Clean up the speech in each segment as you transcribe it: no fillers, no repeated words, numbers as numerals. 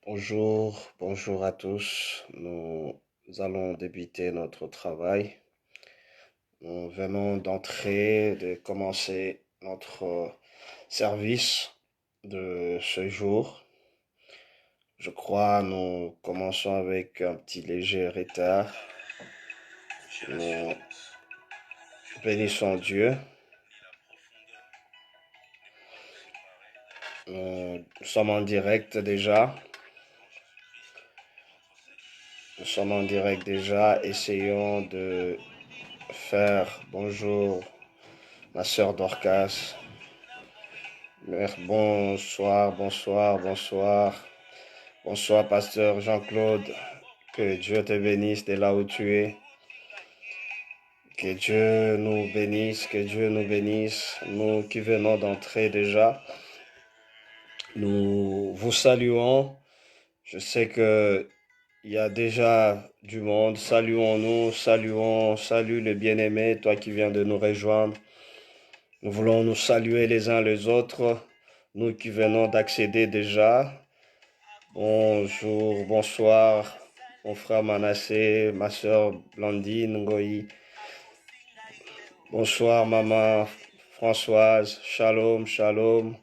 Bonjour à tous. Nous allons débuter notre travail. Nous venons de commencer notre service de ce jour. Je crois nous commençons avec un petit léger retard. Nous bénissons Dieu. Nous sommes en direct déjà. Essayons de faire bonjour ma sœur Dorcas. Bonsoir. Bonsoir, pasteur Jean-Claude. Que Dieu te bénisse de là où tu es. Que Dieu nous bénisse, Nous qui venons d'entrer déjà, nous vous saluons. Je sais que il y a déjà du monde. Saluons-nous, salue le bien-aimé, toi qui viens de nous rejoindre. Nous voulons nous saluer les uns les autres, nous qui venons d'accéder déjà. Bonsoir, mon frère Manassé, ma soeur Blandine Ngoï. Bonsoir, maman Françoise. Shalom.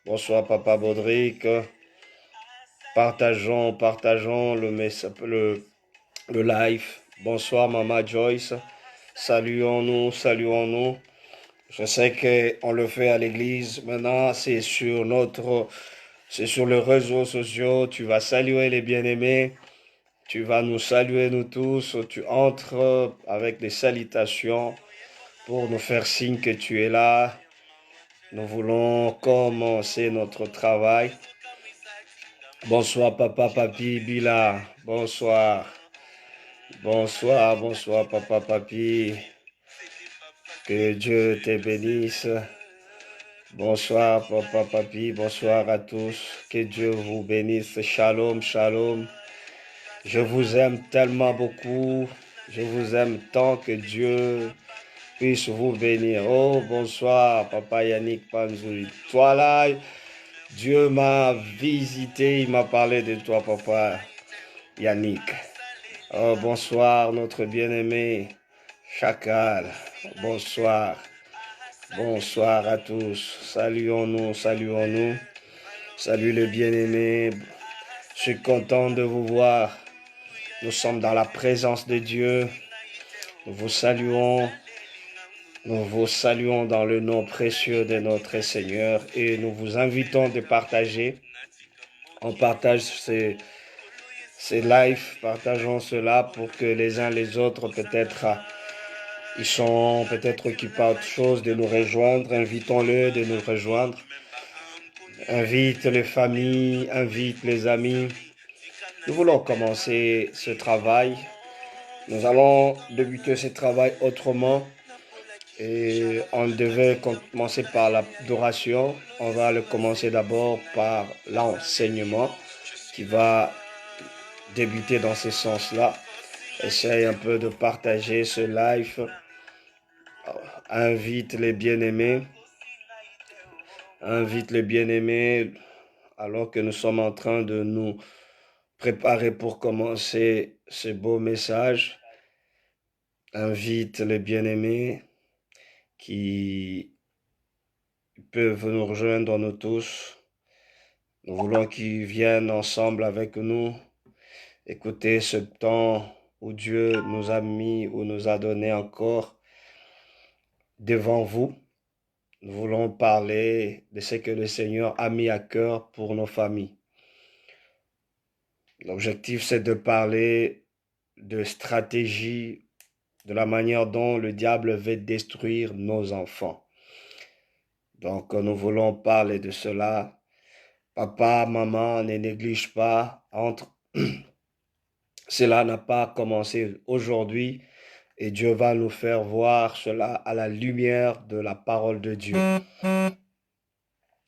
Bonsoir, papa Baudric. Partageons le live. Bonsoir, maman Joyce. Saluons-nous. Je sais qu'on le fait à l'église. Maintenant, c'est sur les réseaux sociaux. Tu vas saluer les bien-aimés. Tu vas nous saluer, nous tous. Tu entres avec des salutations pour nous faire signe que tu es là. Nous voulons commencer notre travail. Bonsoir, papa, papi, Bila. Bonsoir, papa, papi. Que Dieu te bénisse. Bonsoir, papa, papi. Bonsoir à tous. Que Dieu vous bénisse. Shalom. Je vous aime tellement beaucoup. Je vous aime tant que Dieu puisse vous bénir. Oh, bonsoir, papa Yannick Panzoui. Toi là, Dieu m'a visité, il m'a parlé de toi, papa Yannick. Oh, bonsoir, notre bien-aimé Chacal. Bonsoir à tous. Saluons-nous. Salut le bien-aimé. Je suis content de vous voir. Nous sommes dans la présence de Dieu. Nous vous saluons dans le nom précieux de notre Seigneur et nous vous invitons de partager. On partage ces lives, partageons cela pour que les uns les autres, peut-être, ils sont peut-être occupés à autre chose, de nous rejoindre. Invitons-le de nous rejoindre. Invite les familles, invite les amis. Nous voulons commencer ce travail. Nous allons débuter ce travail autrement. Et on devait commencer par l'adoration. On va le commencer d'abord par l'enseignement qui va débuter dans ce sens-là. Essaye un peu de partager ce live. Invite les bien-aimés alors que nous sommes en train de nous préparer pour commencer ce beau message. Invite les bien-aimés qui peuvent nous rejoindre, nous tous. Nous voulons qu'ils viennent ensemble avec nous, écouter ce temps où Dieu nous a mis, ou nous a donné encore devant vous. Nous voulons parler de ce que le Seigneur a mis à cœur pour nos familles. L'objectif, c'est de parler de stratégie, de la manière dont le diable veut détruire nos enfants. Donc, nous voulons parler de cela. Papa, maman, ne néglige pas. Cela n'a pas commencé aujourd'hui et Dieu va nous faire voir cela à la lumière de la parole de Dieu.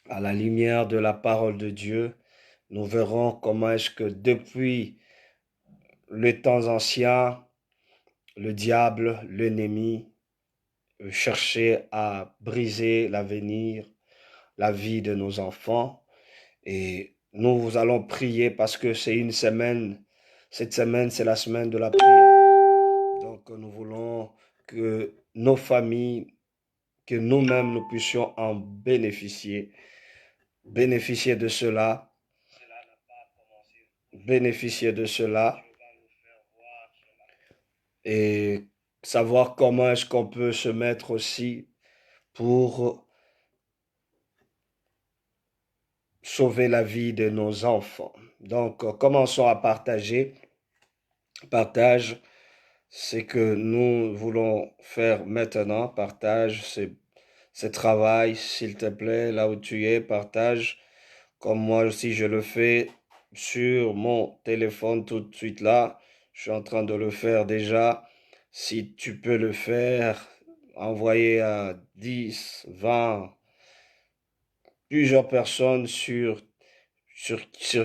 À la lumière de la parole de Dieu, nous verrons comment est-ce que depuis les temps anciens, le diable, l'ennemi, cherchait à briser l'avenir, la vie de nos enfants. Et Nous allons prier parce que c'est une semaine. Cette semaine, c'est la semaine de la prière. Donc, nous voulons que nos familles, que nous-mêmes, nous puissions en bénéficier. Bénéficier de cela. Bénéficier de cela. Et savoir comment est-ce qu'on peut se mettre aussi pour sauver la vie de nos enfants. Donc, commençons à partager. Partage ce que nous voulons faire maintenant. Partage ce travail, s'il te plaît, là où tu es, partage. Comme moi aussi, je le fais sur mon téléphone tout de suite là. Je suis en train de le faire déjà. Si tu peux le faire, envoyer à 10, 20, plusieurs personnes sur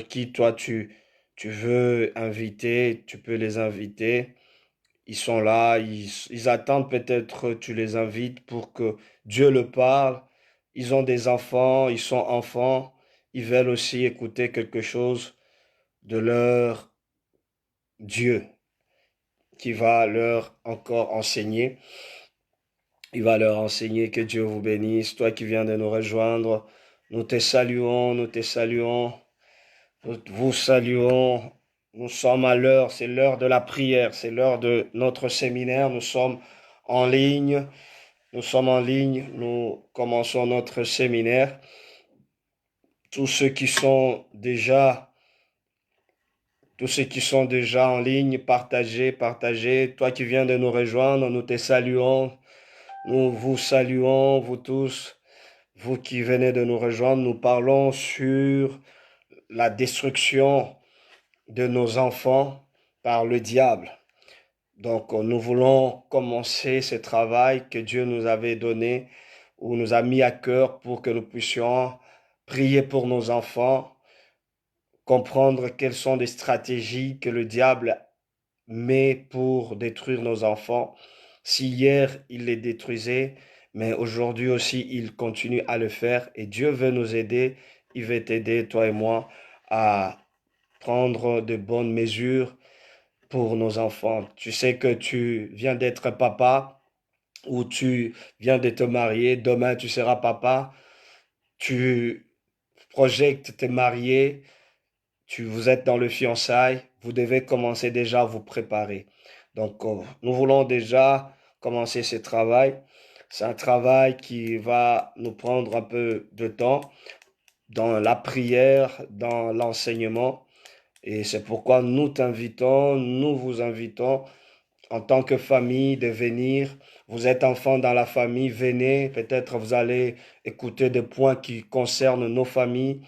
qui toi tu veux inviter, tu peux les inviter. Ils sont là, ils attendent peut-être que tu les invites pour que Dieu le parle. Ils ont des enfants, ils sont enfants, ils veulent aussi écouter quelque chose de leur Dieu qui va leur encore enseigner. Il va leur enseigner. Que Dieu vous bénisse. Toi qui viens de nous rejoindre, nous te saluons, nous te saluons. Nous vous saluons. Nous sommes à l'heure, c'est l'heure de la prière, c'est l'heure de notre séminaire. Nous sommes en ligne. Nous sommes en ligne. Nous commençons notre séminaire. Tous ceux qui sont déjà, tous ceux qui sont déjà en ligne, partagez, partagez. Toi qui viens de nous rejoindre, nous te saluons. Nous vous saluons, vous tous. Vous qui venez de nous rejoindre, nous parlons sur la destruction de nos enfants par le diable. Donc, nous voulons commencer ce travail que Dieu nous avait donné ou nous a mis à cœur pour que nous puissions prier pour nos enfants, comprendre quelles sont les stratégies que le diable met pour détruire nos enfants. Si hier il les détruisait, mais aujourd'hui aussi il continue à le faire et Dieu veut nous aider, il veut t'aider, toi et moi, à prendre de bonnes mesures pour nos enfants. Tu sais que tu viens d'être papa ou tu viens de te marier, demain tu seras papa, tu projettes te marier, vous êtes dans le fiançailles, vous devez commencer déjà à vous préparer. Donc, nous voulons déjà commencer ce travail. C'est un travail qui va nous prendre un peu de temps dans la prière, dans l'enseignement. Et c'est pourquoi nous t'invitons, nous vous invitons en tant que famille de venir. Vous êtes enfant dans la famille, venez. Peut-être vous allez écouter des points qui concernent nos familles,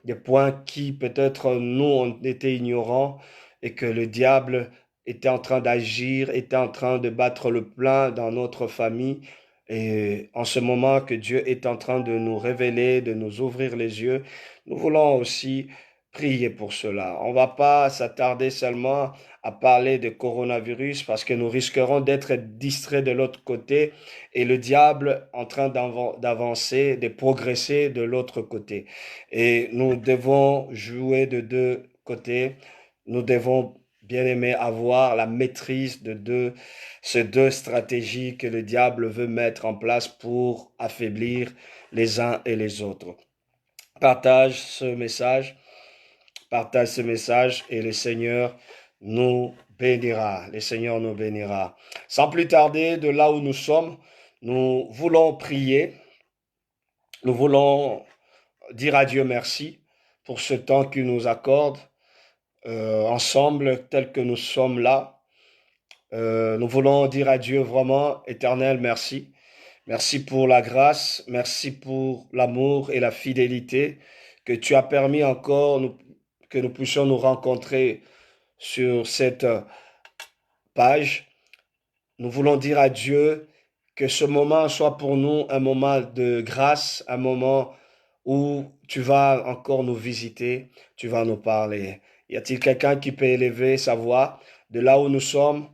des points qui peut-être nous on était ignorants et que le diable était en train d'agir, était en train de battre le plein dans notre famille. Et en ce moment que Dieu est en train de nous révéler, de nous ouvrir les yeux, nous voulons aussi prier pour cela. On va pas s'attarder seulement à parler de coronavirus parce que nous risquerons d'être distraits de l'autre côté et le diable en train d'avancer, de progresser de l'autre côté. Et nous devons jouer de deux côtés. Nous devons, bien aimé, avoir la maîtrise ces deux stratégies que le diable veut mettre en place pour affaiblir les uns et les autres. Partage ce message, partage ce message et le Seigneur nous bénira. Le Seigneur nous bénira. Sans plus tarder, de là où nous sommes, nous voulons prier. Nous voulons dire à Dieu merci pour ce temps qu'il nous accorde ensemble tel que nous sommes là. Nous voulons dire à Dieu vraiment, Éternel, merci. Merci pour la grâce, merci pour l'amour et la fidélité que tu as permis encore que nous puissions nous rencontrer sur cette page. Nous voulons dire à Dieu que ce moment soit pour nous un moment de grâce, un moment où tu vas encore nous visiter, tu vas nous parler. Y a-t-il quelqu'un qui peut élever sa voix de là où nous sommes?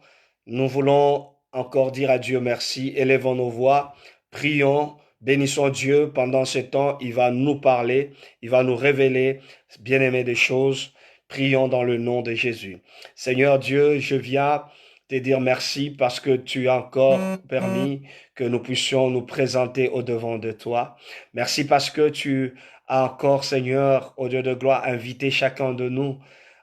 Nous voulons encore dire à Dieu merci, élevons nos voix, prions, Bénissons Dieu pendant ce temps. Il va nous parler, il va nous révéler, bien-aimé, des choses. Prions dans le nom de Jésus. Seigneur Dieu, je viens te dire merci parce que tu as encore permis que nous puissions nous présenter au-devant de toi. Merci parce que tu as encore, Seigneur, au Dieu de gloire, invité chacun de nous.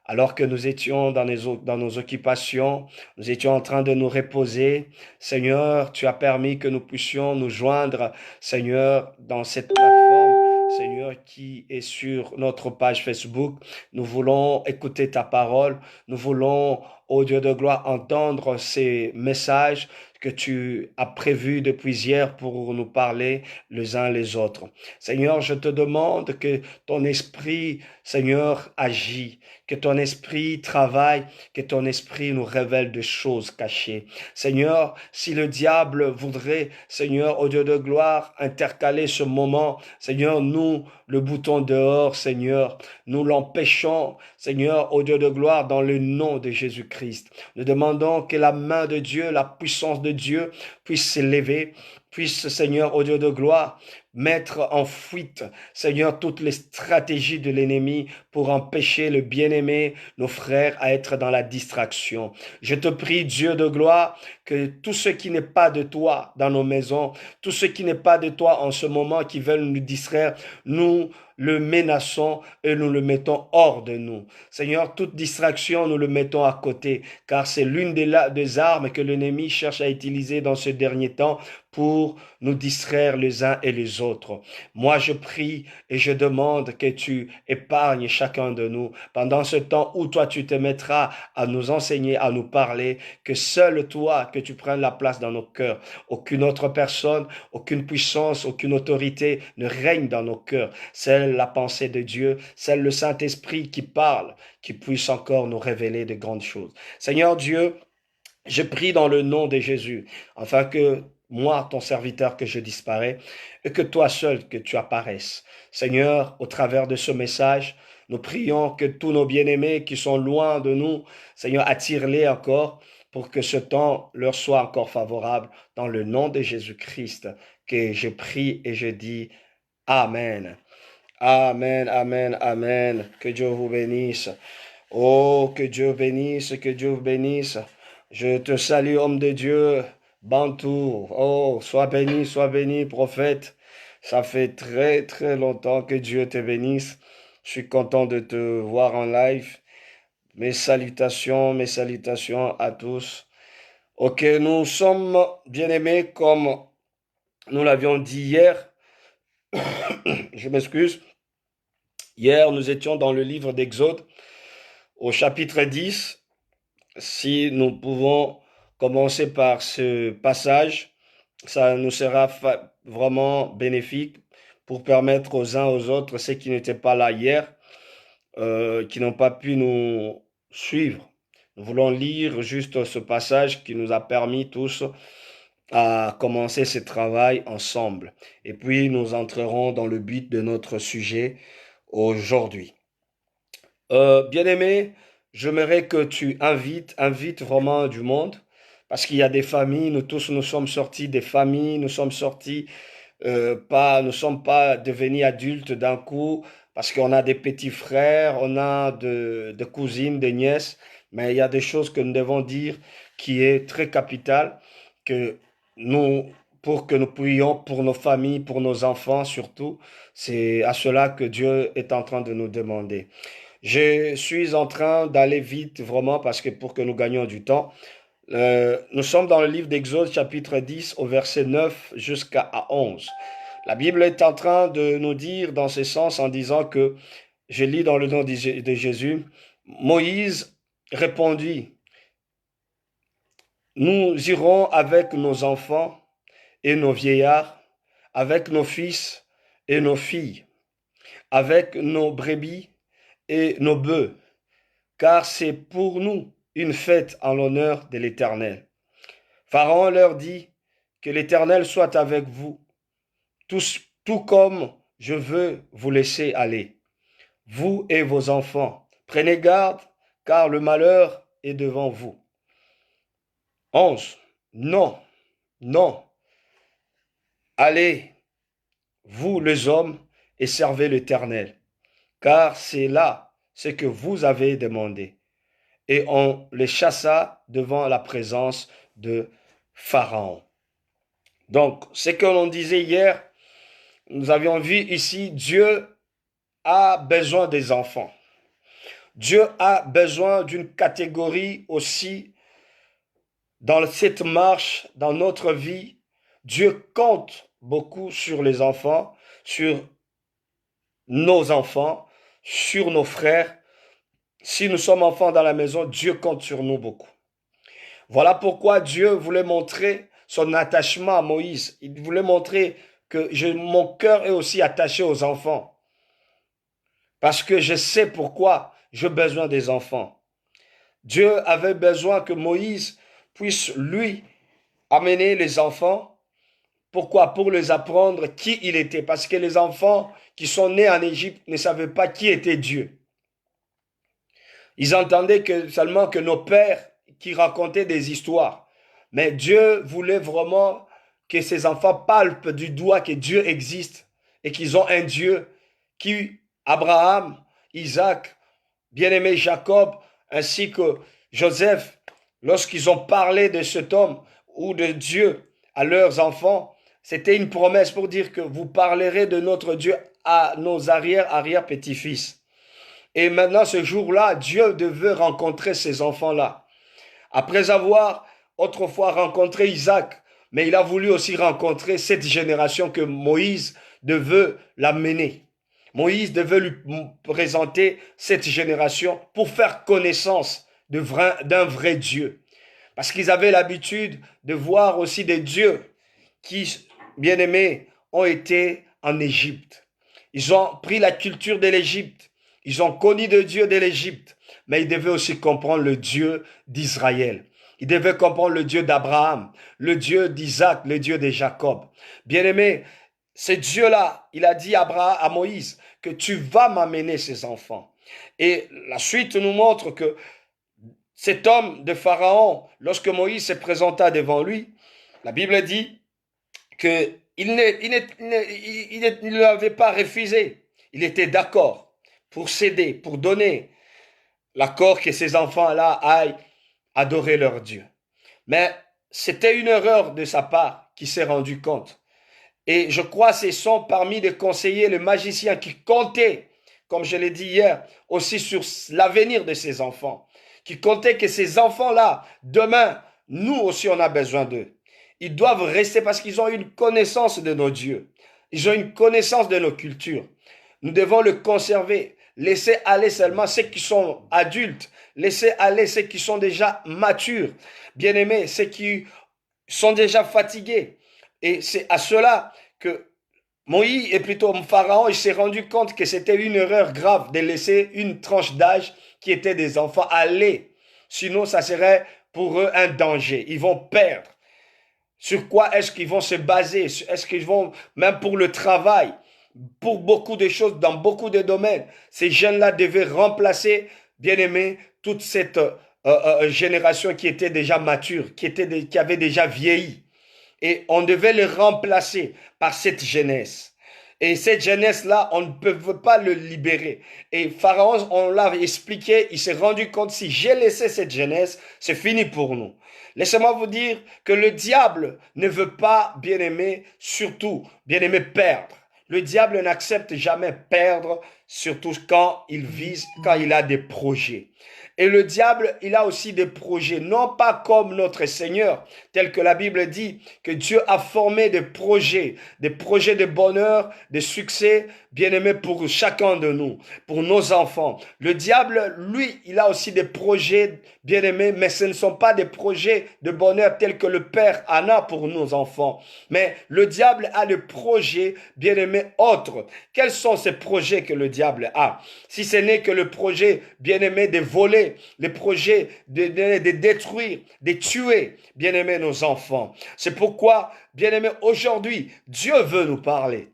Alors que nous étions dans nos occupations, nous étions en train de nous reposer. Seigneur, tu as permis que nous puissions nous joindre, Seigneur, dans cette plateforme, Seigneur, qui est sur notre page Facebook. Nous voulons écouter ta parole. Nous voulons, ô Dieu de gloire, entendre ces messages que tu as prévus depuis hier pour nous parler les uns les autres. Seigneur, je te demande que ton esprit, Seigneur, agit, que ton esprit travaille, que ton esprit nous révèle des choses cachées. Seigneur, si le diable voudrait, Seigneur, au Dieu de gloire, intercaler ce moment, Seigneur, nous le boutons dehors, Seigneur, nous l'empêchons, Seigneur, au Dieu de gloire, dans le nom de Jésus-Christ. Nous demandons que la main de Dieu, la puissance de Dieu puisse s'élever, puisse, Seigneur, au Dieu de gloire, mettre en fuite, Seigneur, toutes les stratégies de l'ennemi pour empêcher le bien-aimé, nos frères, à être dans la distraction. Je te prie, Dieu de gloire, que tout ce qui n'est pas de toi dans nos maisons, tout ce qui n'est pas de toi en ce moment qui veulent nous distraire, nous le menaçons et nous le mettons hors de nous. Seigneur, toute distraction, nous le mettons à côté, car c'est l'une des armes que l'ennemi cherche à utiliser dans ce dernier temps pour nous distraire les uns et les autres. Moi, je prie et je demande que tu épargnes chacun de nous pendant ce temps où toi, tu te mettras à nous enseigner, à nous parler, que seul toi, que tu prennes la place dans nos cœurs. Aucune autre personne, aucune puissance, aucune autorité ne règne dans nos cœurs. C'est la pensée de Dieu, c'est le Saint-Esprit qui parle, qui puisse encore nous révéler de grandes choses. Seigneur Dieu, je prie dans le nom de Jésus, afin que moi, ton serviteur, que je disparais, et que toi seul, que tu apparaisses. Seigneur, au travers de ce message, nous prions que tous nos bien-aimés qui sont loin de nous, Seigneur, attire-les encore pour que ce temps leur soit encore favorable. Dans le nom de Jésus-Christ, que je prie et je dis Amen. Amen, amen, amen. Que Dieu vous bénisse. Oh, que Dieu bénisse, que Dieu vous bénisse. Je te salue, homme de Dieu, Bantou. Oh, sois béni, prophète. Ça fait très, très longtemps que Dieu te bénisse. Je suis content de te voir en live. Mes salutations à tous. Ok, nous sommes bien-aimés comme nous l'avions dit hier. Je m'excuse. Hier, nous étions dans le livre d'Exode au chapitre 10. Si nous pouvons commencer par ce passage, ça nous sera vraiment bénéfique pour permettre aux uns aux autres, ceux qui n'étaient pas là hier, qui n'ont pas pu nous suivre. Nous voulons lire juste ce passage qui nous a permis tous à commencer ce travail ensemble. Et puis nous entrerons dans le but de notre sujet aujourd'hui. Bien-aimé, j'aimerais que tu invites vraiment du monde, parce qu'il y a des familles, nous tous nous sommes sortis des familles, nous sommes sortis, nous ne sommes pas devenus adultes d'un coup, parce qu'on a des petits frères, on a des cousines, des nièces, mais il y a des choses que nous devons dire qui est très capital, que nous, pour que nous prions pour nos familles, pour nos enfants surtout, c'est à cela que Dieu est en train de nous demander. Je suis en train d'aller vite vraiment parce que pour que nous gagnions du temps. Nous sommes dans le livre d'Exode chapitre 10 au verset 9 jusqu'à 11. La Bible est en train de nous dire dans ce sens en disant que, je lis dans le nom de Jésus, Moïse répondit, nous irons avec nos enfants et nos vieillards, avec nos fils et nos filles, avec nos brebis et nos bœufs, car c'est pour nous une fête en l'honneur de l'Éternel. Pharaon leur dit, que l'Éternel soit avec vous, tout comme je veux vous laisser aller, vous et vos enfants. Prenez garde, car le malheur est devant vous. 11. Non, non. Allez, vous les hommes, et servez l'Éternel, car c'est là ce que vous avez demandé. Et on les chassa devant la présence de Pharaon. Donc, ce que l'on disait hier, nous avions vu ici, Dieu a besoin des enfants. Dieu a besoin d'une catégorie aussi dans cette marche, dans notre vie. Dieu compte beaucoup sur les enfants, sur nos enfants, sur nos frères. Si nous sommes enfants dans la maison, Dieu compte sur nous beaucoup. Voilà pourquoi Dieu voulait montrer son attachement à Moïse. Il voulait montrer que mon cœur est aussi attaché aux enfants. Parce que je sais pourquoi j'ai besoin des enfants. Dieu avait besoin que Moïse puisse, lui, amener les enfants. Pourquoi? Pour les apprendre qui il était. Parce que les enfants qui sont nés en Égypte ne savaient pas qui était Dieu. Ils entendaient seulement que nos pères qui racontaient des histoires. Mais Dieu voulait vraiment que ces enfants palpent du doigt que Dieu existe et qu'ils ont un Dieu qui, Abraham, Isaac, bien-aimé Jacob, ainsi que Joseph, lorsqu'ils ont parlé de cet homme ou de Dieu à leurs enfants, c'était une promesse pour dire que vous parlerez de notre Dieu à nos arrière-petits-fils. Et maintenant, ce jour-là, Dieu devait rencontrer ces enfants-là. Après avoir autrefois rencontré Isaac, mais il a voulu aussi rencontrer cette génération que Moïse devait l'amener. Moïse devait lui présenter cette génération pour faire connaissance d'un vrai Dieu. Parce qu'ils avaient l'habitude de voir aussi des dieux qui, bien aimés, ont été en Égypte. Ils ont pris la culture de l'Égypte. Ils ont connu le Dieu de l'Égypte. Mais ils devaient aussi comprendre le Dieu d'Israël. Ils devaient comprendre le Dieu d'Abraham, le Dieu d'Isaac, le Dieu de Jacob. Bien aimé, ce Dieu-là, il a dit à Moïse que tu vas m'amener ces enfants. Et la suite nous montre que cet homme de Pharaon, lorsque Moïse se présenta devant lui, la Bible dit qu'il ne l'avait pas refusé. Il était d'accord pour céder, pour donner l'accord que ces enfants-là aillent adorer leur Dieu. Mais c'était une erreur de sa part qui s'est rendu compte. Et je crois que ce sont parmi les conseillers, les magiciens qui comptaient, comme je l'ai dit hier, aussi sur l'avenir de ces enfants. Qui comptaient que ces enfants-là, demain, nous aussi on a besoin d'eux. Ils doivent rester parce qu'ils ont une connaissance de nos dieux. Ils ont une connaissance de nos cultures. Nous devons le conserver. Laisser aller seulement ceux qui sont adultes. Laisser aller ceux qui sont déjà matures. Bien-aimés, ceux qui sont déjà fatigués. Et c'est à cela que Moïse, et plutôt Pharaon, il s'est rendu compte que c'était une erreur grave de laisser une tranche d'âge qui était des enfants aller. Sinon, ça serait pour eux un danger. Ils vont perdre. Sur quoi est-ce qu'ils vont se baser? Est-ce qu'ils vont, même pour le travail, pour beaucoup de choses, dans beaucoup de domaines, ces jeunes-là devaient remplacer, bien aimé, toute cette génération qui était déjà mature, qui avait déjà vieilli. Et on devait le remplacer par cette jeunesse. Et cette jeunesse-là, on ne peut pas le libérer. Et Pharaon, on l'a expliqué, il s'est rendu compte, si j'ai laissé cette jeunesse, c'est fini pour nous. Laissez-moi vous dire que le diable ne veut pas, bien aimé, surtout, bien aimé, perdre. Le diable n'accepte jamais perdre, surtout quand il vise, quand il a des projets. Et le diable, il a aussi des projets, non pas comme notre Seigneur, tel que la Bible dit, que Dieu a formé des projets de bonheur, de succès, bien-aimés pour chacun de nous, pour nos enfants. Le diable, lui, il a aussi des projets, bien-aimés, mais ce ne sont pas des projets de bonheur tels que le Père en a pour nos enfants. Mais le diable a des projets, bien-aimés, autres. Quels sont ces projets que le diable a? Si ce n'est que le projet, bien-aimé, de voler, les projets de détruire, de tuer, bien-aimés, nos enfants. C'est pourquoi, bien-aimés, aujourd'hui, Dieu veut nous parler.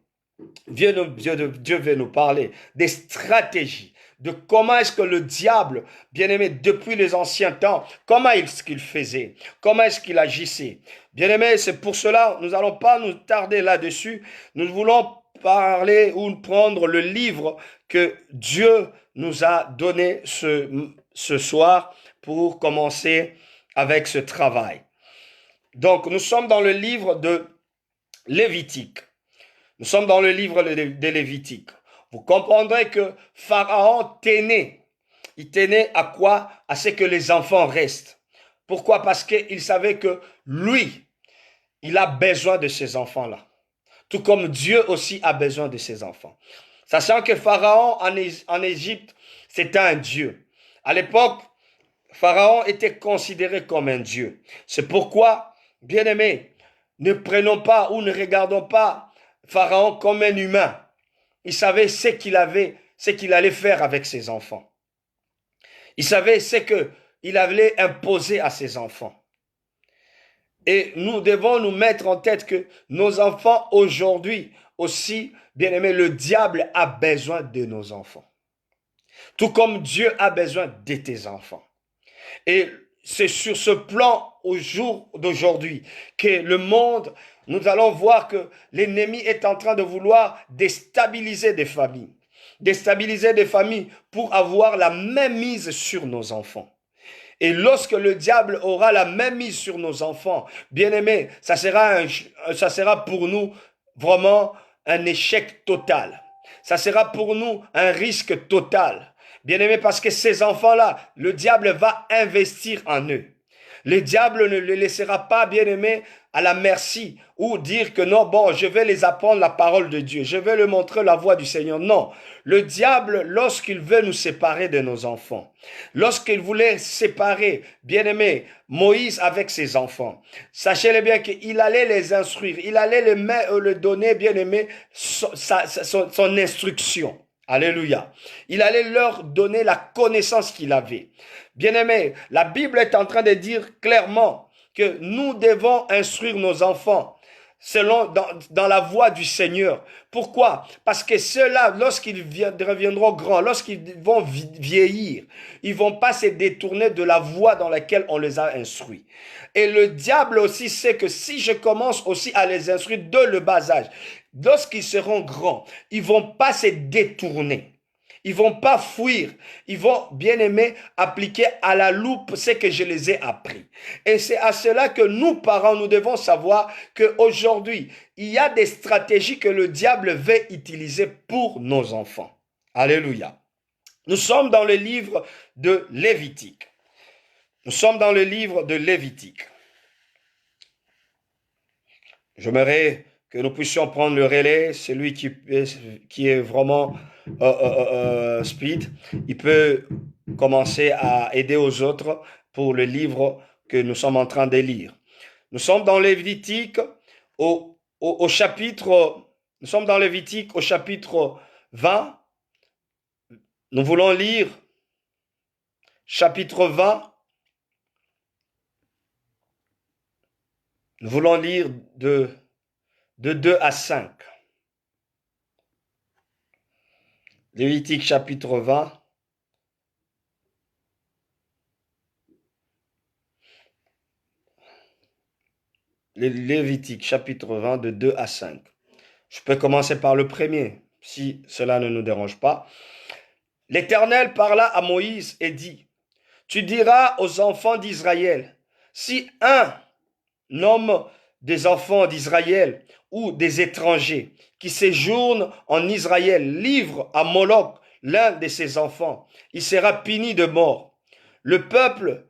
Dieu veut nous parler des stratégies, de comment est-ce que le diable, bien-aimé, depuis les anciens temps, comment est-ce qu'il faisait, comment est-ce qu'il agissait. Bien-aimé, c'est pour cela, nous n'allons pas nous tarder là-dessus. Nous voulons parler ou prendre le livre que Dieu nous a donné ce soir pour commencer avec ce travail. Donc, nous sommes dans le livre de Lévitique. Nous sommes dans le livre de Lévitique. Vous comprendrez que Pharaon tenait. Il tenait à quoi? À ce que les enfants restent. Pourquoi? Parce qu'il savait que lui, il a besoin de ces enfants-là. Tout comme Dieu aussi a besoin de ses enfants. Sachant que Pharaon en Égypte, c'était un dieu. À l'époque, Pharaon était considéré comme un dieu. C'est pourquoi, bien-aimés, ne prenons pas ou ne regardons pas Pharaon comme un humain. Il savait ce qu'il allait faire avec ses enfants. Il savait ce qu'il allait imposer à ses enfants. Et nous devons nous mettre en tête que nos enfants aujourd'hui aussi, bien aimé, le diable a besoin de nos enfants. Tout comme Dieu a besoin de tes enfants. Et c'est sur ce plan au jour d'aujourd'hui que le monde, nous allons voir que l'ennemi est en train de vouloir déstabiliser des familles. Déstabiliser des familles pour avoir la même mise sur nos enfants. Et lorsque le diable aura la même mise sur nos enfants, bien aimés, ça sera pour nous vraiment un échec total. Ça sera pour nous un risque total. Bien aimés, parce que ces enfants-là, le diable va investir en eux. Le diable ne les laissera pas, bien aimés, à la merci ou dire que non, bon, je vais les apprendre la parole de Dieu. Je vais leur montrer la voie du Seigneur. Non. Le diable, lorsqu'il veut nous séparer de nos enfants, lorsqu'il voulait séparer, bien aimé, Moïse avec ses enfants, sachez-le bien qu'il allait les instruire. Il allait le donner, bien aimé, son instruction. Alléluia. Il allait leur donner la connaissance qu'il avait. Bien-aimés, la Bible est en train de dire clairement que nous devons instruire nos enfants dans la voie du Seigneur. Pourquoi? Parce que ceux-là, lorsqu'ils deviendront grands, lorsqu'ils vont vieillir, ils vont pas se détourner de la voie dans laquelle on les a instruits. Et le diable aussi sait que si je commence aussi à les instruire de le bas âge, lorsqu'ils seront grands, ils vont pas se détourner. Ils vont pas fuir. Ils vont, bien aimer, appliquer à la loupe ce que je les ai appris. Et c'est à cela que nous, parents, nous devons savoir qu'aujourd'hui, il y a des stratégies que le diable veut utiliser pour nos enfants. Alléluia. Nous sommes dans le livre de Lévitique. Nous sommes dans le livre de Lévitique. J'aimerais que nous puissions prendre le relais, celui qui est vraiment speed, il peut commencer à aider aux autres pour le livre que nous sommes en train de lire. Nous sommes dans Lévitique au chapitre, nous sommes dans Lévitique au chapitre 20. Nous voulons lire chapitre 20. Nous voulons lire de 2 à 5. Lévitique chapitre 20. Lévitique chapitre 20 de 2 à 5. Je peux commencer par le premier, si cela ne nous dérange pas. L'Éternel parla à Moïse et dit, tu diras aux enfants d'Israël, si un homme des enfants d'Israël ou des étrangers qui séjournent en Israël livre à Moloch l'un de ses enfants, il sera puni de mort. Le peuple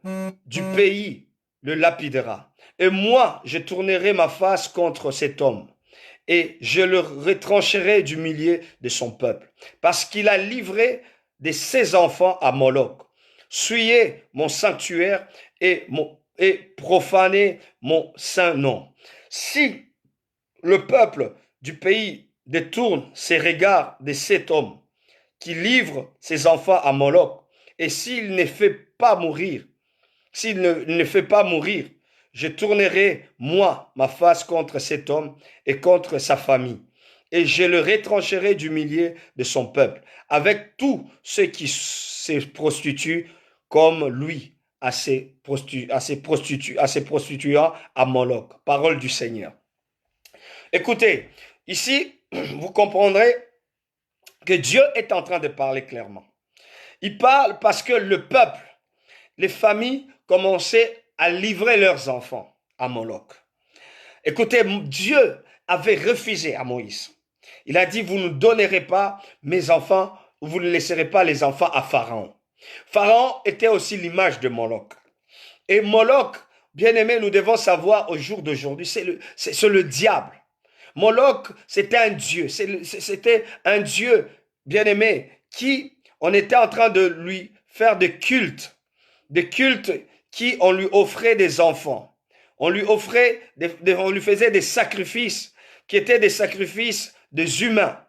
du pays le lapidera. Et moi, je tournerai ma face contre cet homme et je le retrancherai du milieu de son peuple, parce qu'il a livré de ses enfants à Moloch. Souillez mon sanctuaire et profanez mon saint nom. Si le peuple du pays détourne ses regards de cet homme qui livre ses enfants à Moloch, et s'il ne fait pas mourir, je tournerai, moi, ma face contre cet homme et contre sa famille, et je le retrancherai du milieu de son peuple, avec tous ceux qui se prostituent comme lui, à ses prostituants à Moloch. Parole du Seigneur. Écoutez, ici, vous comprendrez que Dieu est en train de parler clairement. Il parle parce que le peuple, les familles commençaient à livrer leurs enfants à Moloch. Écoutez, Dieu avait refusé à Moïse. Il a dit, vous ne donnerez pas mes enfants, vous ne laisserez pas les enfants à Pharaon. Pharaon était aussi l'image de Moloch. Et Moloch, bien aimé, nous devons savoir au jour d'aujourd'hui, c'est le diable. Moloch, c'était un dieu. C'était un dieu, bien aimé, qui, on était en train de lui faire des cultes qui, on lui offrait des enfants. On lui faisait des sacrifices qui étaient des sacrifices des humains.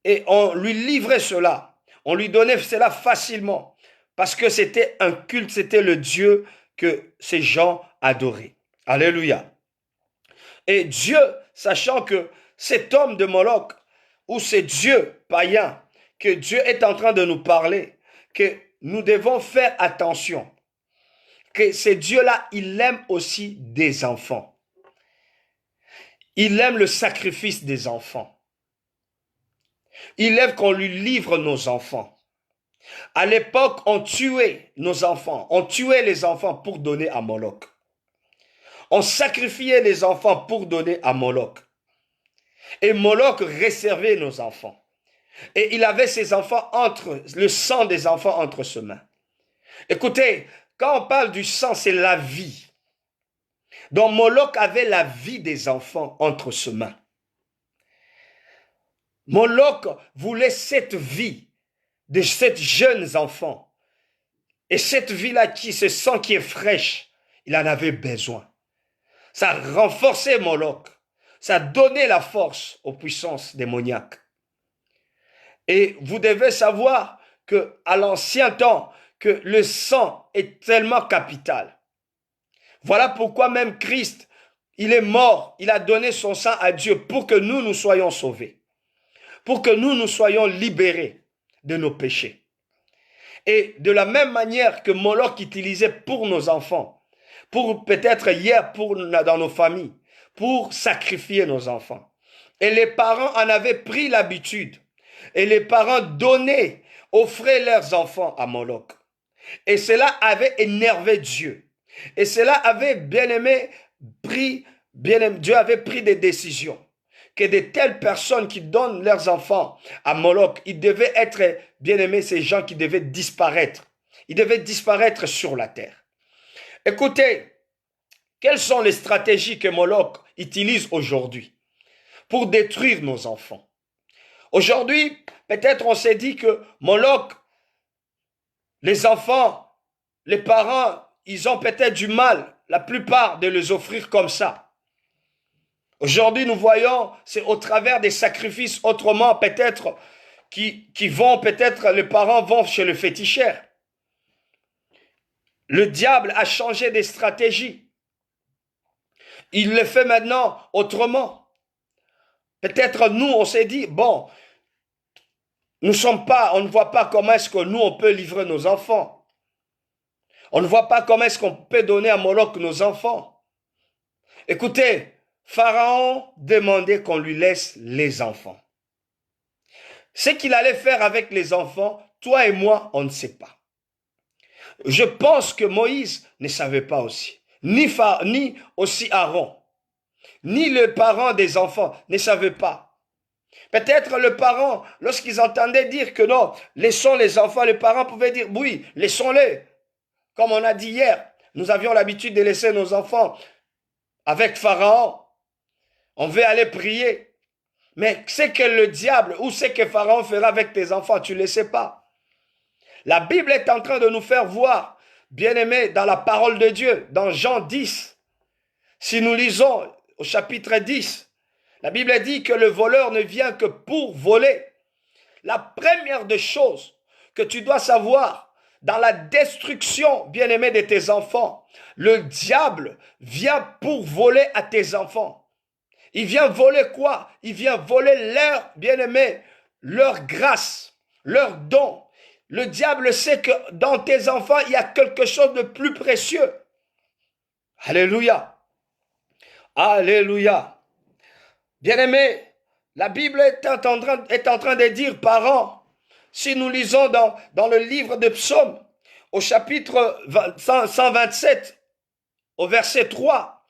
Et on lui livrait cela. On lui donnait cela facilement. Parce que c'était un culte, c'était le Dieu que ces gens adoraient. Alléluia. Et Dieu, sachant que cet homme de Moloch, ou ce Dieu païen, que Dieu est en train de nous parler, que nous devons faire attention, que ce Dieu-là, il aime aussi des enfants. Il aime le sacrifice des enfants. Il aime qu'on lui livre nos enfants. À l'époque, on tuait nos enfants. On tuait les enfants pour donner à Moloch. On sacrifiait les enfants pour donner à Moloch. Et Moloch réservait nos enfants. Et il avait ses enfants le sang des enfants entre ses mains. Écoutez, quand on parle du sang, c'est la vie. Donc Moloch avait la vie des enfants entre ses mains. Moloch voulait cette vie de ces jeunes enfants. Et cette vie-là, ce sang qui est fraîche, il en avait besoin. Ça renforçait Moloch. Ça donnait la force aux puissances démoniaques. Et vous devez savoir qu'à l'ancien temps, que le sang est tellement capital. Voilà pourquoi même Christ, il est mort, il a donné son sang à Dieu pour que nous soyons sauvés. Pour que nous soyons libérés de nos péchés. Et de la même manière que Moloch utilisait pour nos enfants, pour peut-être hier dans nos familles, pour sacrifier nos enfants. Et les parents en avaient pris l'habitude. Et les parents offraient leurs enfants à Moloch. Et cela avait énervé Dieu. Et cela avait Dieu avait pris des décisions. Que de telles personnes qui donnent leurs enfants à Moloch, ils devaient être, bien aimés, ces gens qui devaient disparaître. Ils devaient disparaître sur la terre. Écoutez, quelles sont les stratégies que Moloch utilise aujourd'hui pour détruire nos enfants? Aujourd'hui, peut-être on s'est dit que Moloch, les enfants, les parents, ils ont peut-être du mal, la plupart, de les offrir comme ça. Aujourd'hui, nous voyons, c'est au travers des sacrifices autrement, peut-être, les parents vont chez le féticheur. Le diable a changé des stratégies. Il le fait maintenant autrement. Peut-être nous, on s'est dit, bon, on ne voit pas comment est-ce que nous, on peut livrer nos enfants. On ne voit pas comment est-ce qu'on peut donner à Moloch nos enfants. Écoutez, Pharaon demandait qu'on lui laisse les enfants. Ce qu'il allait faire avec les enfants, toi et moi, on ne sait pas. Je pense que Moïse ne savait pas aussi. Ni aussi Aaron. Ni les parents des enfants ne savaient pas. Peut-être le parent, lorsqu'ils entendaient dire que non, laissons les enfants, les parents pouvaient dire oui, laissons-les. Comme on a dit hier, nous avions l'habitude de laisser nos enfants avec Pharaon. On veut aller prier. Mais c'est que le diable ou c'est que Pharaon fera avec tes enfants, tu ne le sais pas. La Bible est en train de nous faire voir, bien-aimés, dans la parole de Dieu, dans Jean 10. Si nous lisons au chapitre 10, la Bible dit que le voleur ne vient que pour voler. La première des choses que tu dois savoir, dans la destruction, bien-aimé, de tes enfants, le diable vient pour voler à tes enfants. Il vient voler quoi? Il vient voler leur, bien-aimé, leur grâce, leur don. Le diable sait que dans tes enfants, il y a quelque chose de plus précieux. Alléluia. Alléluia. Bien-aimé, La Bible est en train de dire, parents, si nous lisons dans le livre de Psaumes, au chapitre 127, au verset 3,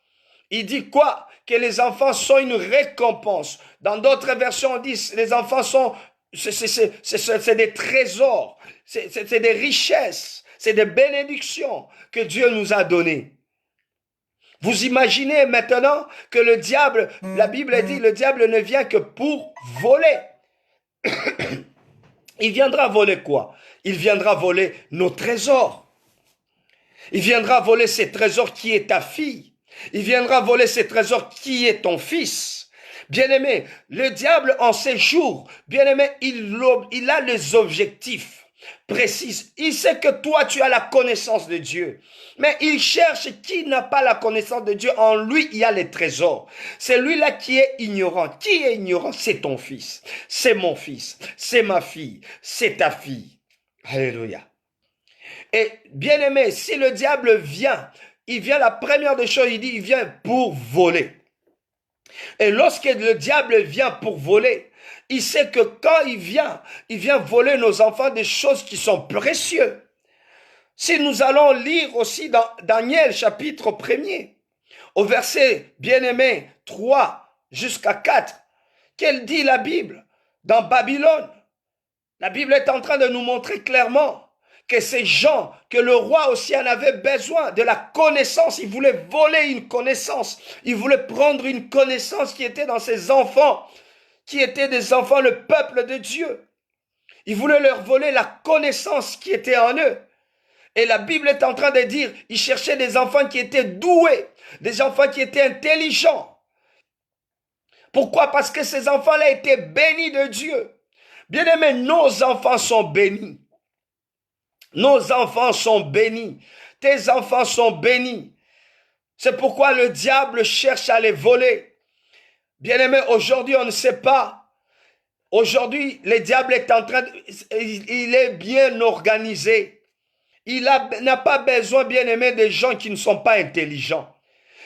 il dit quoi? Que les enfants sont une récompense. Dans d'autres versions, on dit les enfants sont, c'est des trésors, c'est des richesses, c'est des bénédictions que Dieu nous a données. Vous imaginez maintenant que le diable, la Bible dit, le diable ne vient que pour voler. Il viendra voler quoi? Il viendra voler nos trésors. Il viendra voler ces trésors qui est ta fille. Il viendra voler ces trésors qui est ton fils. Bien-aimé, le diable en ces jours, bien-aimé, il a les objectifs précis. Il sait que toi, tu as la connaissance de Dieu. Mais il cherche qui n'a pas la connaissance de Dieu. En lui, il y a les trésors. C'est lui-là qui est ignorant. Qui est ignorant? C'est ton fils. C'est mon fils. C'est ma fille. C'est ta fille. Alléluia. Et bien aimé, si le diable vient, il vient, la première des choses, il dit, il vient pour voler. Et lorsque le diable vient pour voler, il sait que quand il vient voler nos enfants des choses qui sont précieuses. Si nous allons lire aussi dans Daniel chapitre 1er, au verset bien-aimé 3 jusqu'à 4, qu'elle dit la Bible dans Babylone? La Bible est en train de nous montrer clairement que ces gens, que le roi aussi en avait besoin de la connaissance. Il voulait voler une connaissance. Il voulait prendre une connaissance qui était dans ses enfants, qui étaient des enfants, le peuple de Dieu. Il voulait leur voler la connaissance qui était en eux. Et la Bible est en train de dire, il cherchait des enfants qui étaient doués, des enfants qui étaient intelligents. Pourquoi? Parce que ces enfants-là étaient bénis de Dieu. Bien-aimés, nos enfants sont bénis. Nos enfants sont bénis. Tes enfants sont bénis. C'est pourquoi le diable cherche à les voler. Bien-aimés, aujourd'hui, on ne sait pas. Aujourd'hui, le diable est en train il est bien organisé. Il n'a pas besoin, bien-aimés, des gens qui ne sont pas intelligents.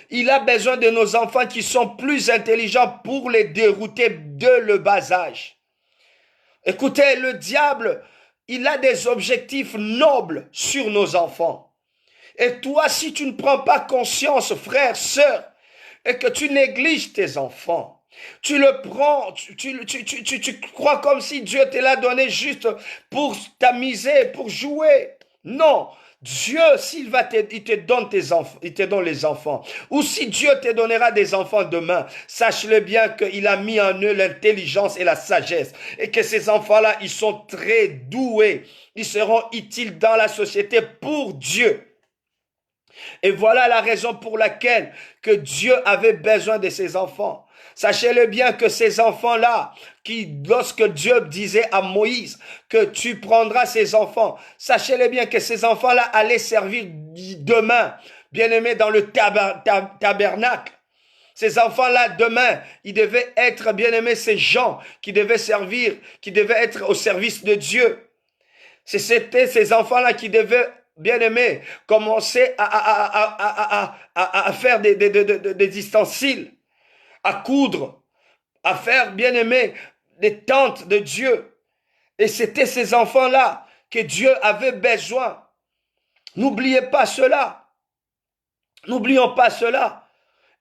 Il a besoin de nos enfants qui sont plus intelligents pour les dérouter dès le bas âge. Écoutez, le diable, il a des objectifs nobles sur nos enfants. Et toi, si tu ne prends pas conscience, frère, sœur, et que tu négliges tes enfants, tu le prends, tu crois comme si Dieu te l'a donné juste pour t'amuser, pour jouer. Non, Dieu, il te donne tes enfants, il te donne les enfants. Ou si Dieu te donnera des enfants demain, sache-le bien qu'il a mis en eux l'intelligence et la sagesse. Et que ces enfants-là, ils sont très doués. Ils seront utiles dans la société pour Dieu. Et voilà la raison pour laquelle que Dieu avait besoin de ses enfants. Sachez-le bien que ces enfants-là, lorsque Dieu disait à Moïse que tu prendras ces enfants, sachez-le bien que ces enfants-là allaient servir demain, bien-aimés, dans le tabernacle. Ces enfants-là, demain, ils devaient être, bien-aimés, ces gens qui devaient servir, qui devaient être au service de Dieu. C'était ces enfants-là qui devaient, bien-aimés, commencer à faire des ustensiles, à coudre, à faire, bien-aimés, des tentes de Dieu. Et c'était ces enfants-là que Dieu avait besoin. N'oubliez pas cela. N'oublions pas cela.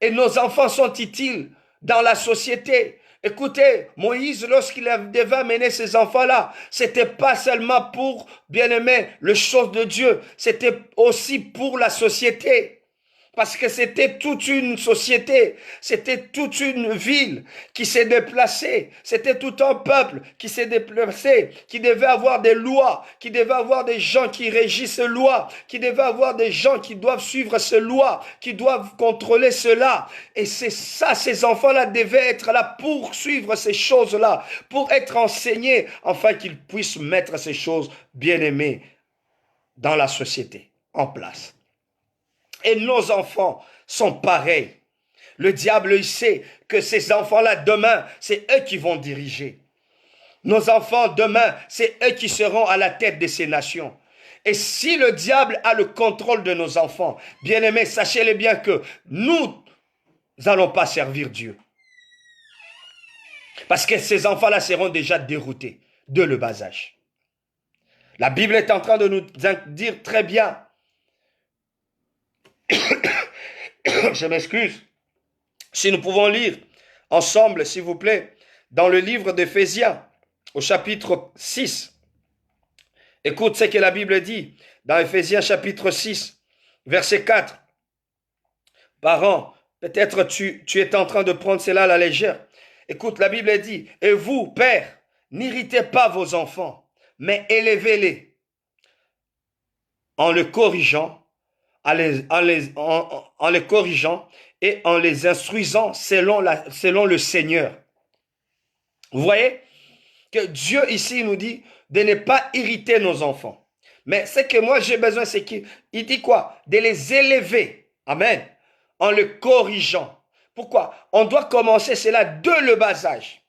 Et nos enfants sont utiles dans la société. Écoutez, Moïse, lorsqu'il devait amener ses enfants-là, c'était pas seulement pour, bien-aimer, le chose de Dieu, c'était aussi pour la société. Parce que c'était toute une société, c'était toute une ville qui s'est déplacée, c'était tout un peuple qui s'est déplacé, qui devait avoir des lois, qui devait avoir des gens qui régissent ces lois, qui devait avoir des gens qui doivent suivre ces lois, qui doivent contrôler cela. Et c'est ça, ces enfants-là devaient être là pour suivre ces choses-là, pour être enseignés, afin qu'ils puissent mettre ces choses bien aimées dans la société, en place. Et nos enfants sont pareils. Le diable, il sait que ces enfants-là, demain, c'est eux qui vont diriger. Nos enfants, demain, c'est eux qui seront à la tête de ces nations. Et si le diable a le contrôle de nos enfants, bien aimés, sachez-le bien que nous n'allons pas servir Dieu. Parce que ces enfants-là seront déjà déroutés de le bas âge. La Bible est en train de nous dire très bien, je m'excuse, si nous pouvons lire ensemble, s'il vous plaît, dans le livre d'Éphésiens, au chapitre 6. Écoute ce que la Bible dit dans Éphésiens chapitre 6, verset 4. Parents, peut-être tu es en train de prendre cela à la légère. Écoute, la Bible dit, et vous, pères, n'irritez pas vos enfants, mais élevez-les en les corrigeant, en les corrigeant et en les instruisant selon le Seigneur. Vous voyez que Dieu ici nous dit de ne pas irriter nos enfants. Mais ce que moi j'ai besoin, c'est qu'il dit quoi? De les élever. Amen. En le corrigeant. Pourquoi? On doit commencer cela dès le bas âge.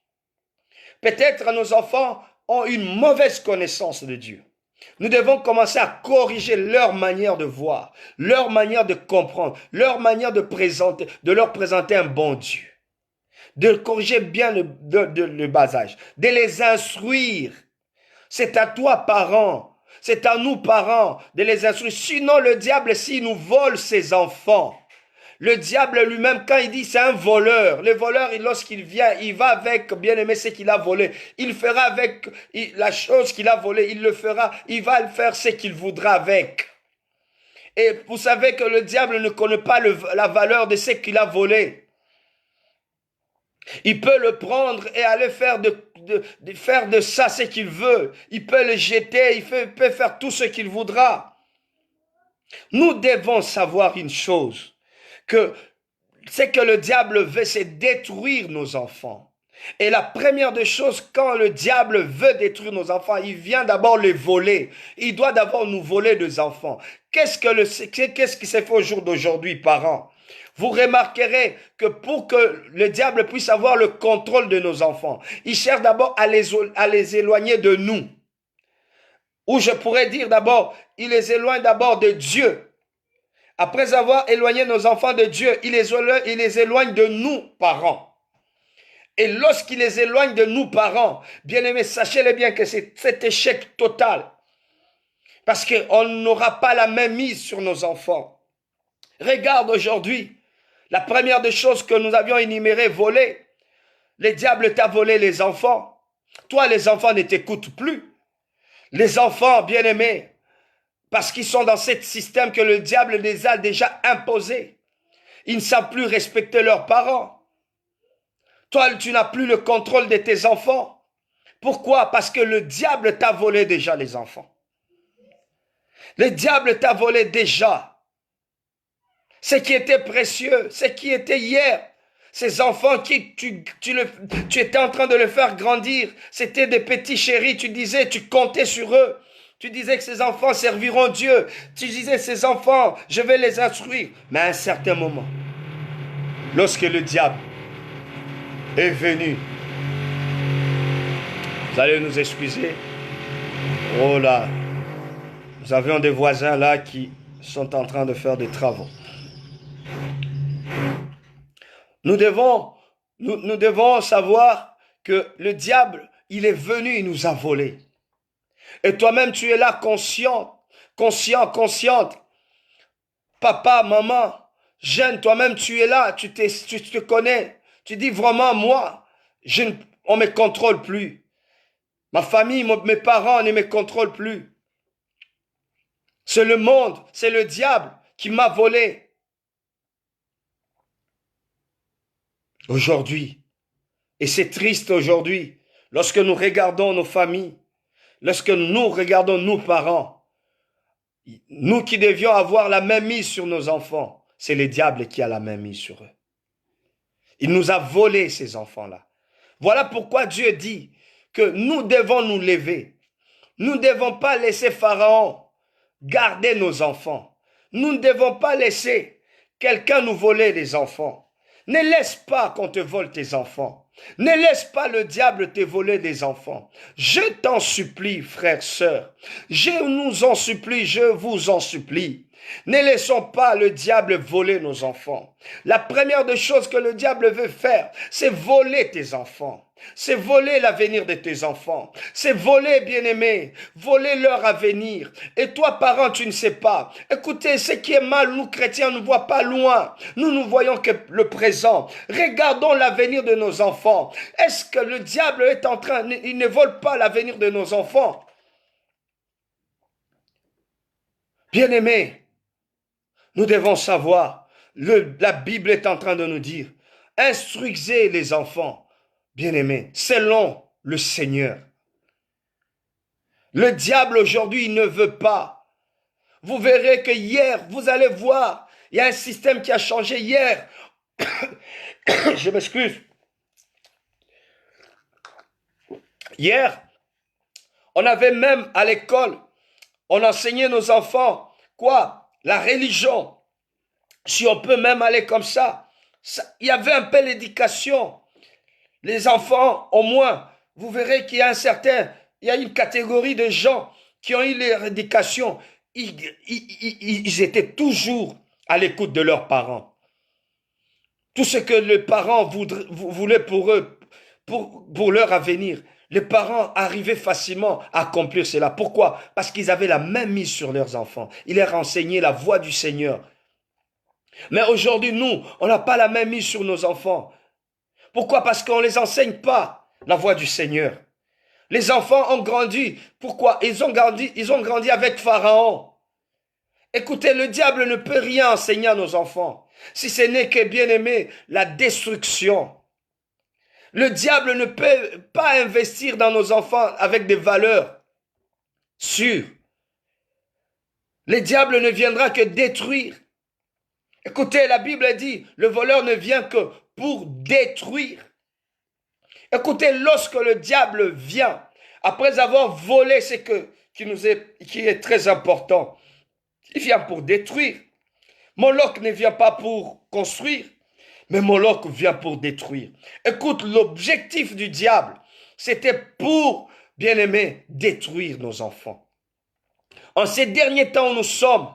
Peut-être nos enfants ont une mauvaise connaissance de Dieu. Nous devons commencer à corriger leur manière de voir, leur manière de comprendre, leur manière de leur présenter un bon Dieu. De corriger bien le bas âge, de les instruire. C'est à toi, parents, c'est à nous, parents, de les instruire. Sinon, le diable, s'il nous vole ses enfants, le diable lui-même, quand il dit c'est un voleur, le voleur, lorsqu'il vient, il va avec, bien aimé, ce qu'il a volé. Il fera avec la chose qu'il a volée, il le fera, il va faire ce qu'il voudra avec. Et vous savez que le diable ne connaît pas la valeur de ce qu'il a volé. Il peut le prendre et aller faire de ça ce qu'il veut. Il peut le jeter, peut faire tout ce qu'il voudra. Nous devons savoir une chose, que ce que le diable veut, c'est détruire nos enfants. Et la première des choses, quand le diable veut détruire nos enfants, il vient d'abord les voler. Il doit d'abord nous voler des enfants. Qu'est-ce qui s'est fait au jour d'aujourd'hui, parents? Vous remarquerez que pour que le diable puisse avoir le contrôle de nos enfants, il cherche d'abord à les éloigner de nous. Ou je pourrais dire d'abord, il les éloigne d'abord de Dieu. Après avoir éloigné nos enfants de Dieu, il les éloigne de nous, parents. Et lorsqu'il les éloigne de nous, parents, bien-aimés, sachez-le bien que c'est cet échec total. Parce qu'on n'aura pas la même mise sur nos enfants. Regarde aujourd'hui, la première des choses que nous avions énumérées, voler. Le diable t'a volé les enfants. Toi, les enfants ne t'écoutent plus. Les enfants, bien-aimés, parce qu'ils sont dans ce système que le diable les a déjà imposés. Ils ne savent plus respecter leurs parents. Toi, tu n'as plus le contrôle de tes enfants. Pourquoi? Parce que le diable t'a volé déjà les enfants. Le diable t'a volé déjà ce qui était précieux, ce qui était hier. Ces enfants qui tu étais en train de les faire grandir, c'était des petits chéris, tu disais, tu comptais sur eux. Tu disais que ces enfants serviront Dieu. Tu disais, ces enfants, je vais les instruire. Mais à un certain moment, lorsque le diable est venu, vous allez nous excuser. Oh là, nous avions des voisins là qui sont en train de faire des travaux. Nous devons savoir que le diable, il est venu, il nous a volé. Et toi-même, tu es là consciente. Papa, maman, jeune, toi-même, tu es là, tu te connais. Tu dis vraiment, moi, on ne me contrôle plus. Ma famille, mes parents ne me contrôlent plus. C'est le monde, c'est le diable qui m'a volé. Aujourd'hui, et c'est triste aujourd'hui, lorsque nous regardons nos familles, lorsque nous regardons nos parents, nous qui devions avoir la même mise sur nos enfants, c'est le diable qui a la même mise sur eux. Il nous a volé ces enfants-là. Voilà pourquoi Dieu dit que nous devons nous lever. Nous ne devons pas laisser Pharaon garder nos enfants. Nous ne devons pas laisser quelqu'un nous voler les enfants. Ne laisse pas qu'on te vole tes enfants. Ne laisse pas le diable te voler des enfants. Je t'en supplie, frères, sœurs. Je nous en supplie, je vous en supplie. Ne laissons pas le diable voler nos enfants. La première des choses que le diable veut faire, c'est voler tes enfants. C'est voler l'avenir de tes enfants. C'est voler, bien-aimés, voler leur avenir. Et toi, parent, tu ne sais pas. Écoutez, ce qui est mal, nous, chrétiens, ne voyons pas loin. Nous ne voyons que le présent. Regardons l'avenir de nos enfants. Est-ce que le diable est en train, il ne vole pas l'avenir de nos enfants? Bien-aimés, nous devons savoir, la Bible est en train de nous dire, instruisez les enfants, bien-aimés, selon le Seigneur. Le diable aujourd'hui, il ne veut pas. Vous verrez que hier, vous allez voir, il y a un système qui a changé hier. Je m'excuse. Hier, on avait même à l'école, on enseignait nos enfants, quoi? La religion. Si on peut même aller comme ça, il y avait un peu l'éducation. Les enfants, au moins, vous verrez qu'il y a il y a une catégorie de gens qui ont eu leur éducation. Ils étaient toujours à l'écoute de leurs parents. Tout ce que les parents voulaient pour eux, pour leur avenir, les parents arrivaient facilement à accomplir cela. Pourquoi? Parce qu'ils avaient la main mise sur leurs enfants. Ils leur enseignaient la voie du Seigneur. Mais aujourd'hui, nous, on n'a pas la main mise sur nos enfants. Pourquoi? Parce qu'on ne les enseigne pas la voie du Seigneur. Les enfants ont grandi. Pourquoi? Ils ont grandi avec Pharaon. Écoutez, le diable ne peut rien enseigner à nos enfants, si ce n'est que, bien aimé, la destruction. Le diable ne peut pas investir dans nos enfants avec des valeurs sûres. Le diable ne viendra que détruire. Écoutez, la Bible dit, le voleur ne vient que pour détruire. Écoutez, lorsque le diable vient, après avoir volé ce qui est très important, il vient pour détruire. Moloch ne vient pas pour construire, mais Moloch vient pour détruire. Écoute, l'objectif du diable, c'était pour, bien aimé, détruire nos enfants. En ces derniers temps où nous sommes,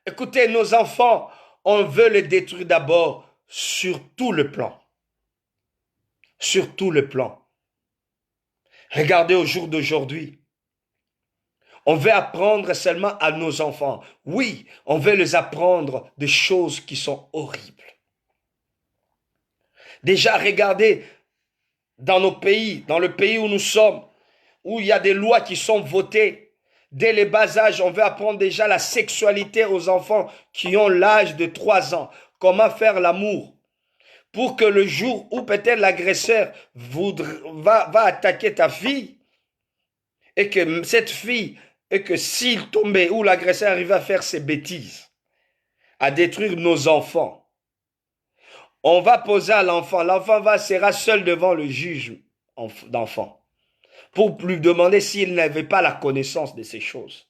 écoutez, nos enfants, on veut les détruire d'abord sur tout le plan. Sur tout le plan. Regardez au jour d'aujourd'hui. On veut apprendre seulement à nos enfants. Oui, on veut les apprendre des choses qui sont horribles. Déjà, regardez dans nos pays, dans le pays où nous sommes, où il y a des lois qui sont votées. Dès le bas âge, on veut apprendre déjà la sexualité aux enfants qui ont l'âge de 3 ans. Comment faire l'amour. Pour que le jour où peut-être l'agresseur va attaquer ta fille, et que cette fille, et que s'il tombait ou l'agresseur arrivait à faire ses bêtises, à détruire nos enfants, on va poser à l'enfant, l'enfant sera seul devant le juge d'enfant, pour lui demander s'il n'avait pas la connaissance de ces choses.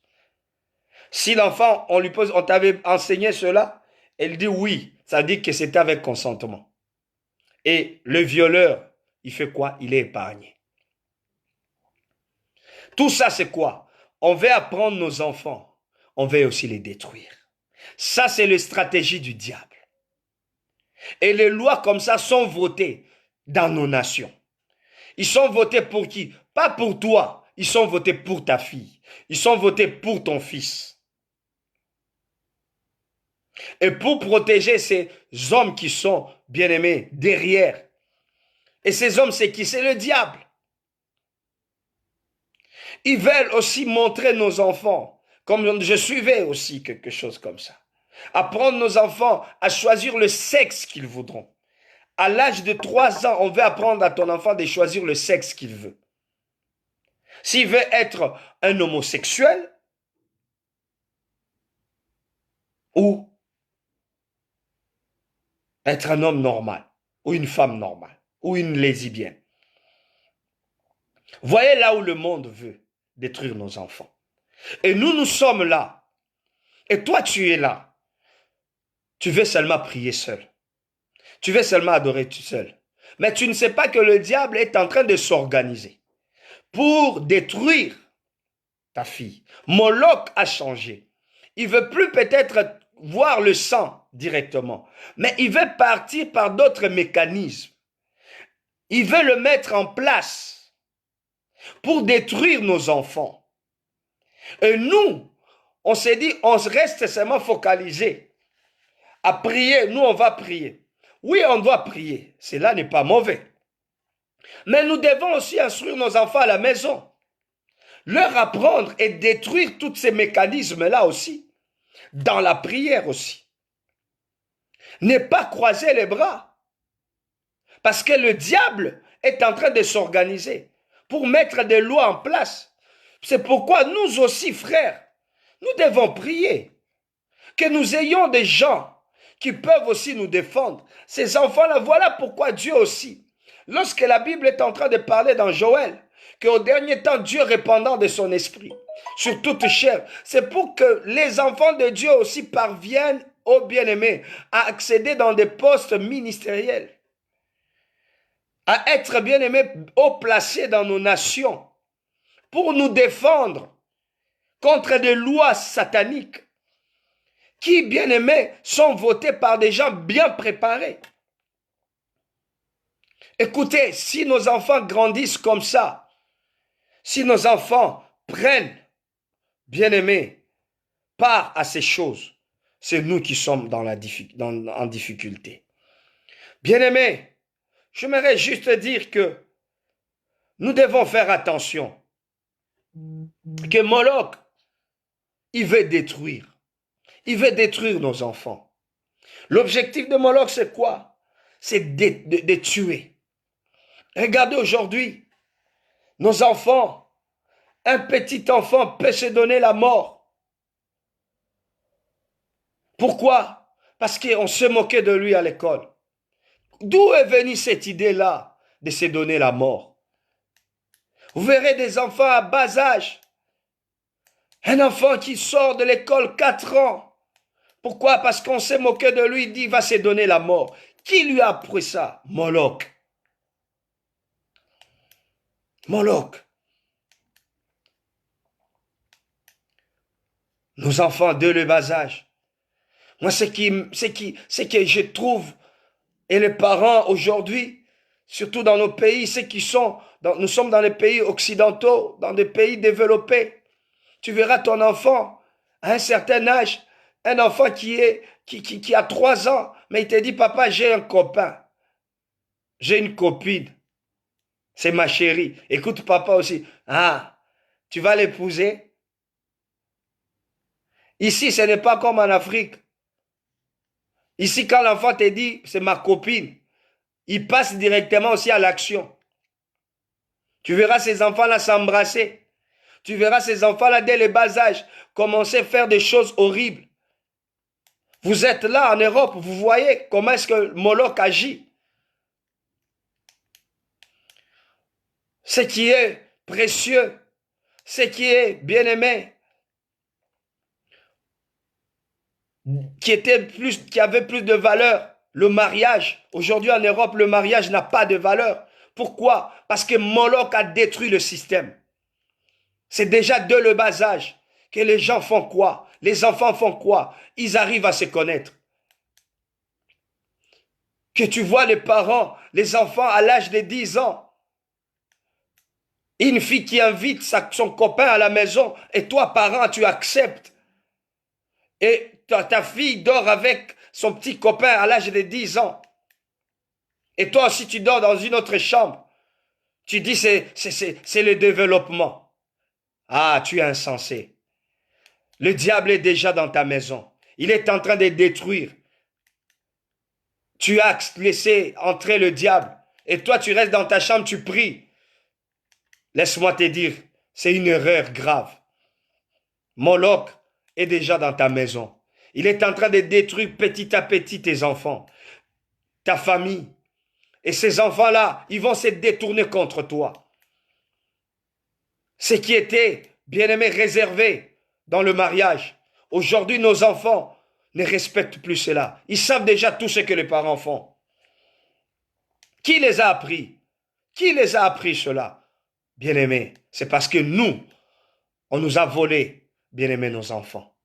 Si l'enfant, on t'avait enseigné cela, elle dit oui, ça dit que c'était avec consentement. Et le violeur, il fait quoi? Il est épargné. Tout ça, c'est quoi? On veut apprendre nos enfants. On veut aussi les détruire. Ça, c'est la stratégie du diable. Et les lois comme ça sont votées dans nos nations. Ils sont votés pour qui? Pas pour toi. Ils sont votés pour ta fille. Ils sont votés pour ton fils. Et pour protéger ces hommes qui sont bien-aimés derrière. Et ces hommes, c'est qui? C'est le diable. Ils veulent aussi montrer nos enfants, comme je suivais aussi quelque chose comme ça. Apprendre nos enfants à choisir le sexe qu'ils voudront. À l'âge de 3 ans, on veut apprendre à ton enfant de choisir le sexe qu'il veut. S'il veut être un homosexuel ou être un homme normal ou une femme normale ou une lesbienne. Voyez là où le monde veut détruire nos enfants. Et nous sommes là. Et toi, tu es là. Tu veux seulement prier seul. Tu veux seulement adorer tout seul. Mais tu ne sais pas que le diable est en train de s'organiser pour détruire ta fille. Moloch a changé. Il veut plus peut-être voir le sang directement, mais il veut partir par d'autres mécanismes. Il veut le mettre en place pour détruire nos enfants. Et nous, on s'est dit, on reste seulement focalisé à prier. Nous, on va prier. Oui, on doit prier. Cela n'est pas mauvais. Mais nous devons aussi instruire nos enfants à la maison. Leur apprendre et détruire tous ces mécanismes-là aussi. Dans la prière aussi. Ne pas croiser les bras. Parce que le diable est en train de s'organiser pour mettre des lois en place. C'est pourquoi nous aussi, frères, nous devons prier. Que nous ayons des gens qui peuvent aussi nous défendre. Ces enfants-là, voilà pourquoi Dieu aussi, lorsque la Bible est en train de parler dans Joël, qu'au dernier temps, Dieu répandant de son esprit sur toute chair, c'est pour que les enfants de Dieu aussi parviennent, aux bien-aimés, à accéder dans des postes ministériels, à être bien-aimés, haut placés dans nos nations, pour nous défendre contre des lois sataniques qui, bien-aimés, sont votées par des gens bien préparés. Écoutez, si nos enfants grandissent comme ça, si nos enfants prennent, bien-aimés, part à ces choses, c'est nous qui sommes en difficulté. Bien-aimés, j'aimerais juste dire que nous devons faire attention. Que Moloch, il veut détruire. Il veut détruire nos enfants. L'objectif de Moloch, c'est quoi? C'est de tuer. Regardez aujourd'hui, nos enfants, un petit enfant peut se donner la mort. Pourquoi? Parce qu'on se moquait de lui à l'école. D'où est venue cette idée-là de se donner la mort? Vous verrez des enfants à bas âge. Un enfant qui sort de l'école 4 ans. Pourquoi? Parce qu'on s'est moqué de lui, il dit qu'il va se donner la mort. Qui lui a appris ça? Moloch. Moloch. Nos enfants de le bas âge. Moi, ce que je trouve, et les parents aujourd'hui, surtout dans nos pays, nous sommes dans les pays occidentaux, dans des pays développés. Tu verras ton enfant à un certain âge, un enfant qui a 3 ans, mais il te dit, papa, j'ai un copain, j'ai une copine, c'est ma chérie. Écoute papa aussi, ah, tu vas l'épouser? Ici, ce n'est pas comme en Afrique. Ici, quand l'enfant te dit, c'est ma copine, il passe directement aussi à l'action. Tu verras ces enfants-là s'embrasser. Tu verras ces enfants-là, dès le bas âge, commencer à faire des choses horribles. Vous êtes là en Europe, vous voyez comment est-ce que Moloch agit. Ce qui est précieux, ce qui est bien-aimé, qui avait plus de valeur, le mariage. Aujourd'hui en Europe, le mariage n'a pas de valeur. Pourquoi? Parce que Moloch a détruit le système. C'est déjà de le bas âge que les gens font quoi? Les enfants font quoi? Ils arrivent à se connaître. Que tu vois les parents, les enfants à l'âge de 10 ans, une fille qui invite son copain à la maison et toi, parent, tu acceptes. Et ta fille dort avec son petit copain à l'âge de 10 ans. Et toi aussi, tu dors dans une autre chambre. Tu dis, c'est le développement. Ah, tu es insensé. Le diable est déjà dans ta maison. Il est en train de détruire. Tu as laissé entrer le diable. Et toi, tu restes dans ta chambre, tu pries. Laisse-moi te dire, c'est une erreur grave. Moloch est déjà dans ta maison. Il est en train de détruire petit à petit tes enfants, ta famille. Et ces enfants-là, ils vont se détourner contre toi. Ce qui était, bien-aimé, réservé dans le mariage. Aujourd'hui, nos enfants ne respectent plus cela. Ils savent déjà tout ce que les parents font. Qui les a appris? Qui les a appris cela? Bien-aimé, c'est parce que nous, on nous a volé, bien-aimé, nos enfants.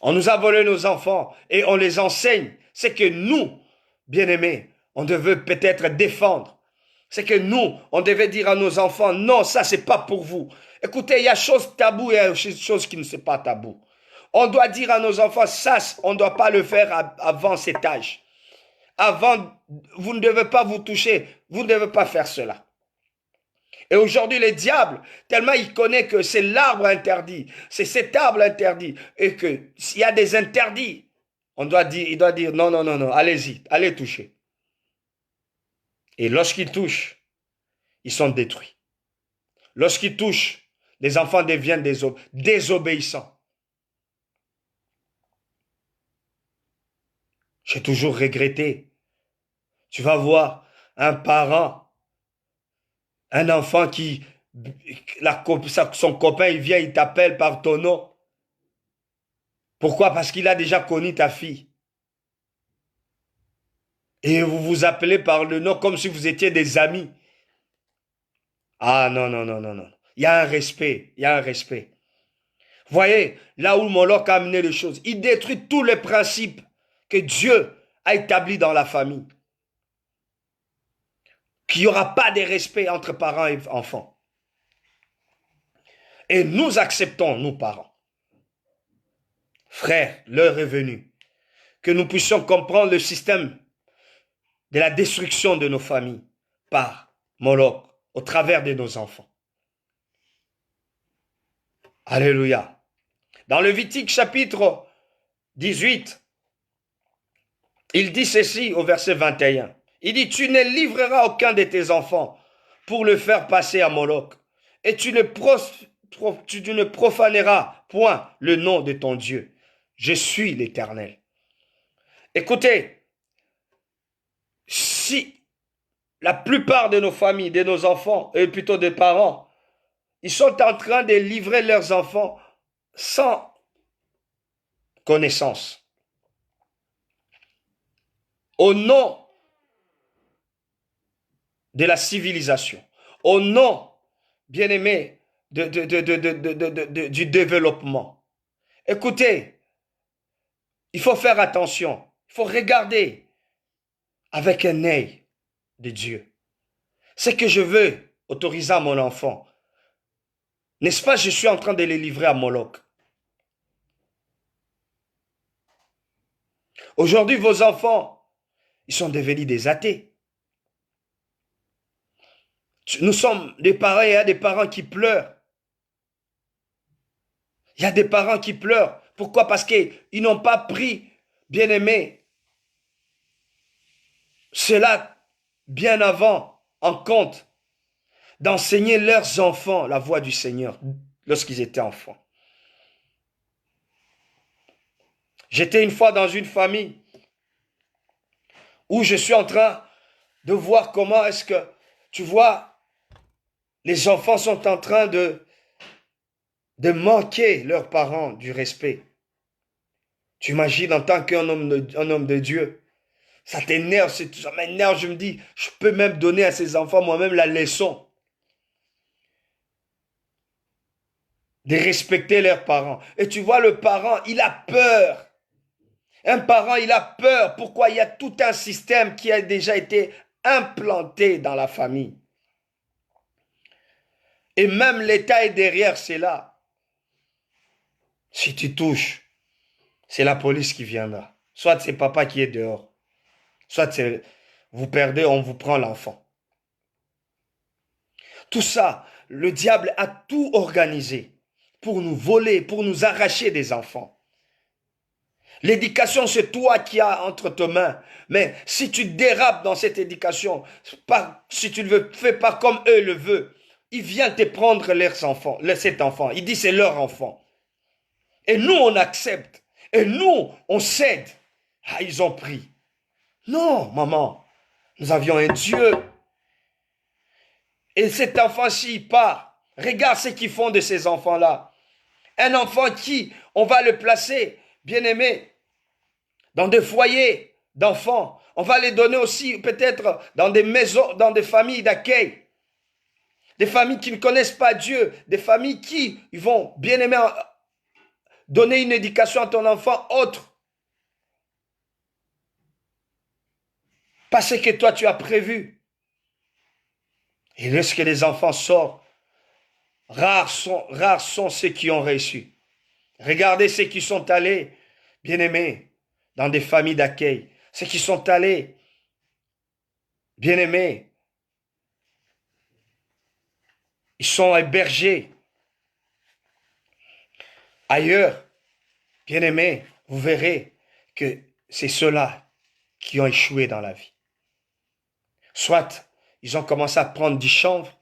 On nous a volé nos enfants et on les enseigne. C'est que nous, bien-aimés, on devait peut-être défendre. C'est que nous, on devait dire à nos enfants, non, ça c'est pas pour vous. Écoutez, il y a chose tabou et il y a chose qui ne sont pas tabou. On doit dire à nos enfants, ça, on ne doit pas le faire avant cet âge. Avant, vous ne devez pas vous toucher, vous ne devez pas faire cela. Et aujourd'hui, le diable, tellement il connaît que c'est l'arbre interdit, c'est cet arbre interdit, et que s'il y a des interdits, il doit dire non, non, non, non, allez-y, allez toucher. Et lorsqu'ils touchent, ils sont détruits. Lorsqu'ils touchent, les enfants deviennent désobéissants. J'ai toujours regretté. Tu vas voir un parent, un enfant qui, son copain, il vient, il t'appelle par ton nom. Pourquoi? Parce qu'il a déjà connu ta fille. Et vous vous appelez par le nom comme si vous étiez des amis. Ah non, non, non, non, non. Il y a un respect, il y a un respect. Voyez, là où Moloch a amené les choses, il détruit tous les principes que Dieu a établis dans la famille. Qu'il n'y aura pas de respect entre parents et enfants. Et nous acceptons, nous parents. Frères, l'heure est venue que nous puissions comprendre le système de la destruction de nos familles par Moloch au travers de nos enfants. Alléluia. Dans Lévitique chapitre 18, il dit ceci au verset 21. Il dit, tu ne livreras aucun de tes enfants pour le faire passer à Moloch, et tu ne profaneras point le nom de ton Dieu. Je suis l'Éternel. Écoutez, si la plupart de nos familles, de nos enfants, et plutôt des parents, ils sont en train de livrer leurs enfants sans connaissance, au nom de la civilisation, au nom, bien aimé, du développement. Écoutez, il faut faire attention, il faut regarder avec un œil de Dieu. Ce que je veux autoriser à mon enfant, n'est-ce pas, je suis en train de les livrer à Moloch. Aujourd'hui, vos enfants, ils sont devenus des athées. Nous sommes des parents, il y a des parents qui pleurent. Il y a des parents qui pleurent. Pourquoi? Parce qu'ils n'ont pas pris, bien aimé, cela bien avant en compte, d'enseigner leurs enfants la voie du Seigneur lorsqu'ils étaient enfants. J'étais une fois dans une famille où je suis en train de voir comment est-ce que, tu vois, les enfants sont en train de manquer leurs parents du respect. Tu imagines en tant qu'un homme de Dieu, ça t'énerve, ça m'énerve, je me dis, je peux même donner à ces enfants moi-même la leçon de respecter leurs parents. Et tu vois, le parent, il a peur. Un parent, il a peur. Pourquoi? Il y a tout un système qui a déjà été implanté dans la famille. Et même l'État est derrière cela. Si tu touches, c'est la police qui viendra. Soit c'est papa qui est dehors. Soit c'est vous perdez, on vous prend l'enfant. Tout ça, le diable a tout organisé pour nous voler, pour nous arracher des enfants. L'éducation, c'est toi qui as entre tes mains. Mais si tu dérapes dans cette éducation, si tu ne le fais pas comme eux le veulent, ils viennent te prendre leurs enfants, cet enfant. Il dit c'est leur enfant. Et nous, on accepte. Et nous, on cède. Ah, ils ont pris. Non, maman. Nous avions un Dieu. Et cet enfant-ci, il part. Regarde ce qu'ils font de ces enfants-là. Un enfant qui, on va le placer, bien aimé, dans des foyers d'enfants. On va les donner aussi peut-être dans des maisons, dans des familles d'accueil. Des familles qui ne connaissent pas Dieu. Des familles qui vont, bien aimé, donner une éducation à ton enfant autre. Pas ce que toi tu as prévu. Et lorsque les enfants sortent, rares sont ceux qui ont réussi. Regardez ceux qui sont allés, bien-aimés, dans des familles d'accueil. Ceux qui sont allés, bien-aimés, ils sont hébergés ailleurs. Bien-aimés, vous verrez que c'est ceux-là qui ont échoué dans la vie. Soit ils ont commencé à prendre du chanvre,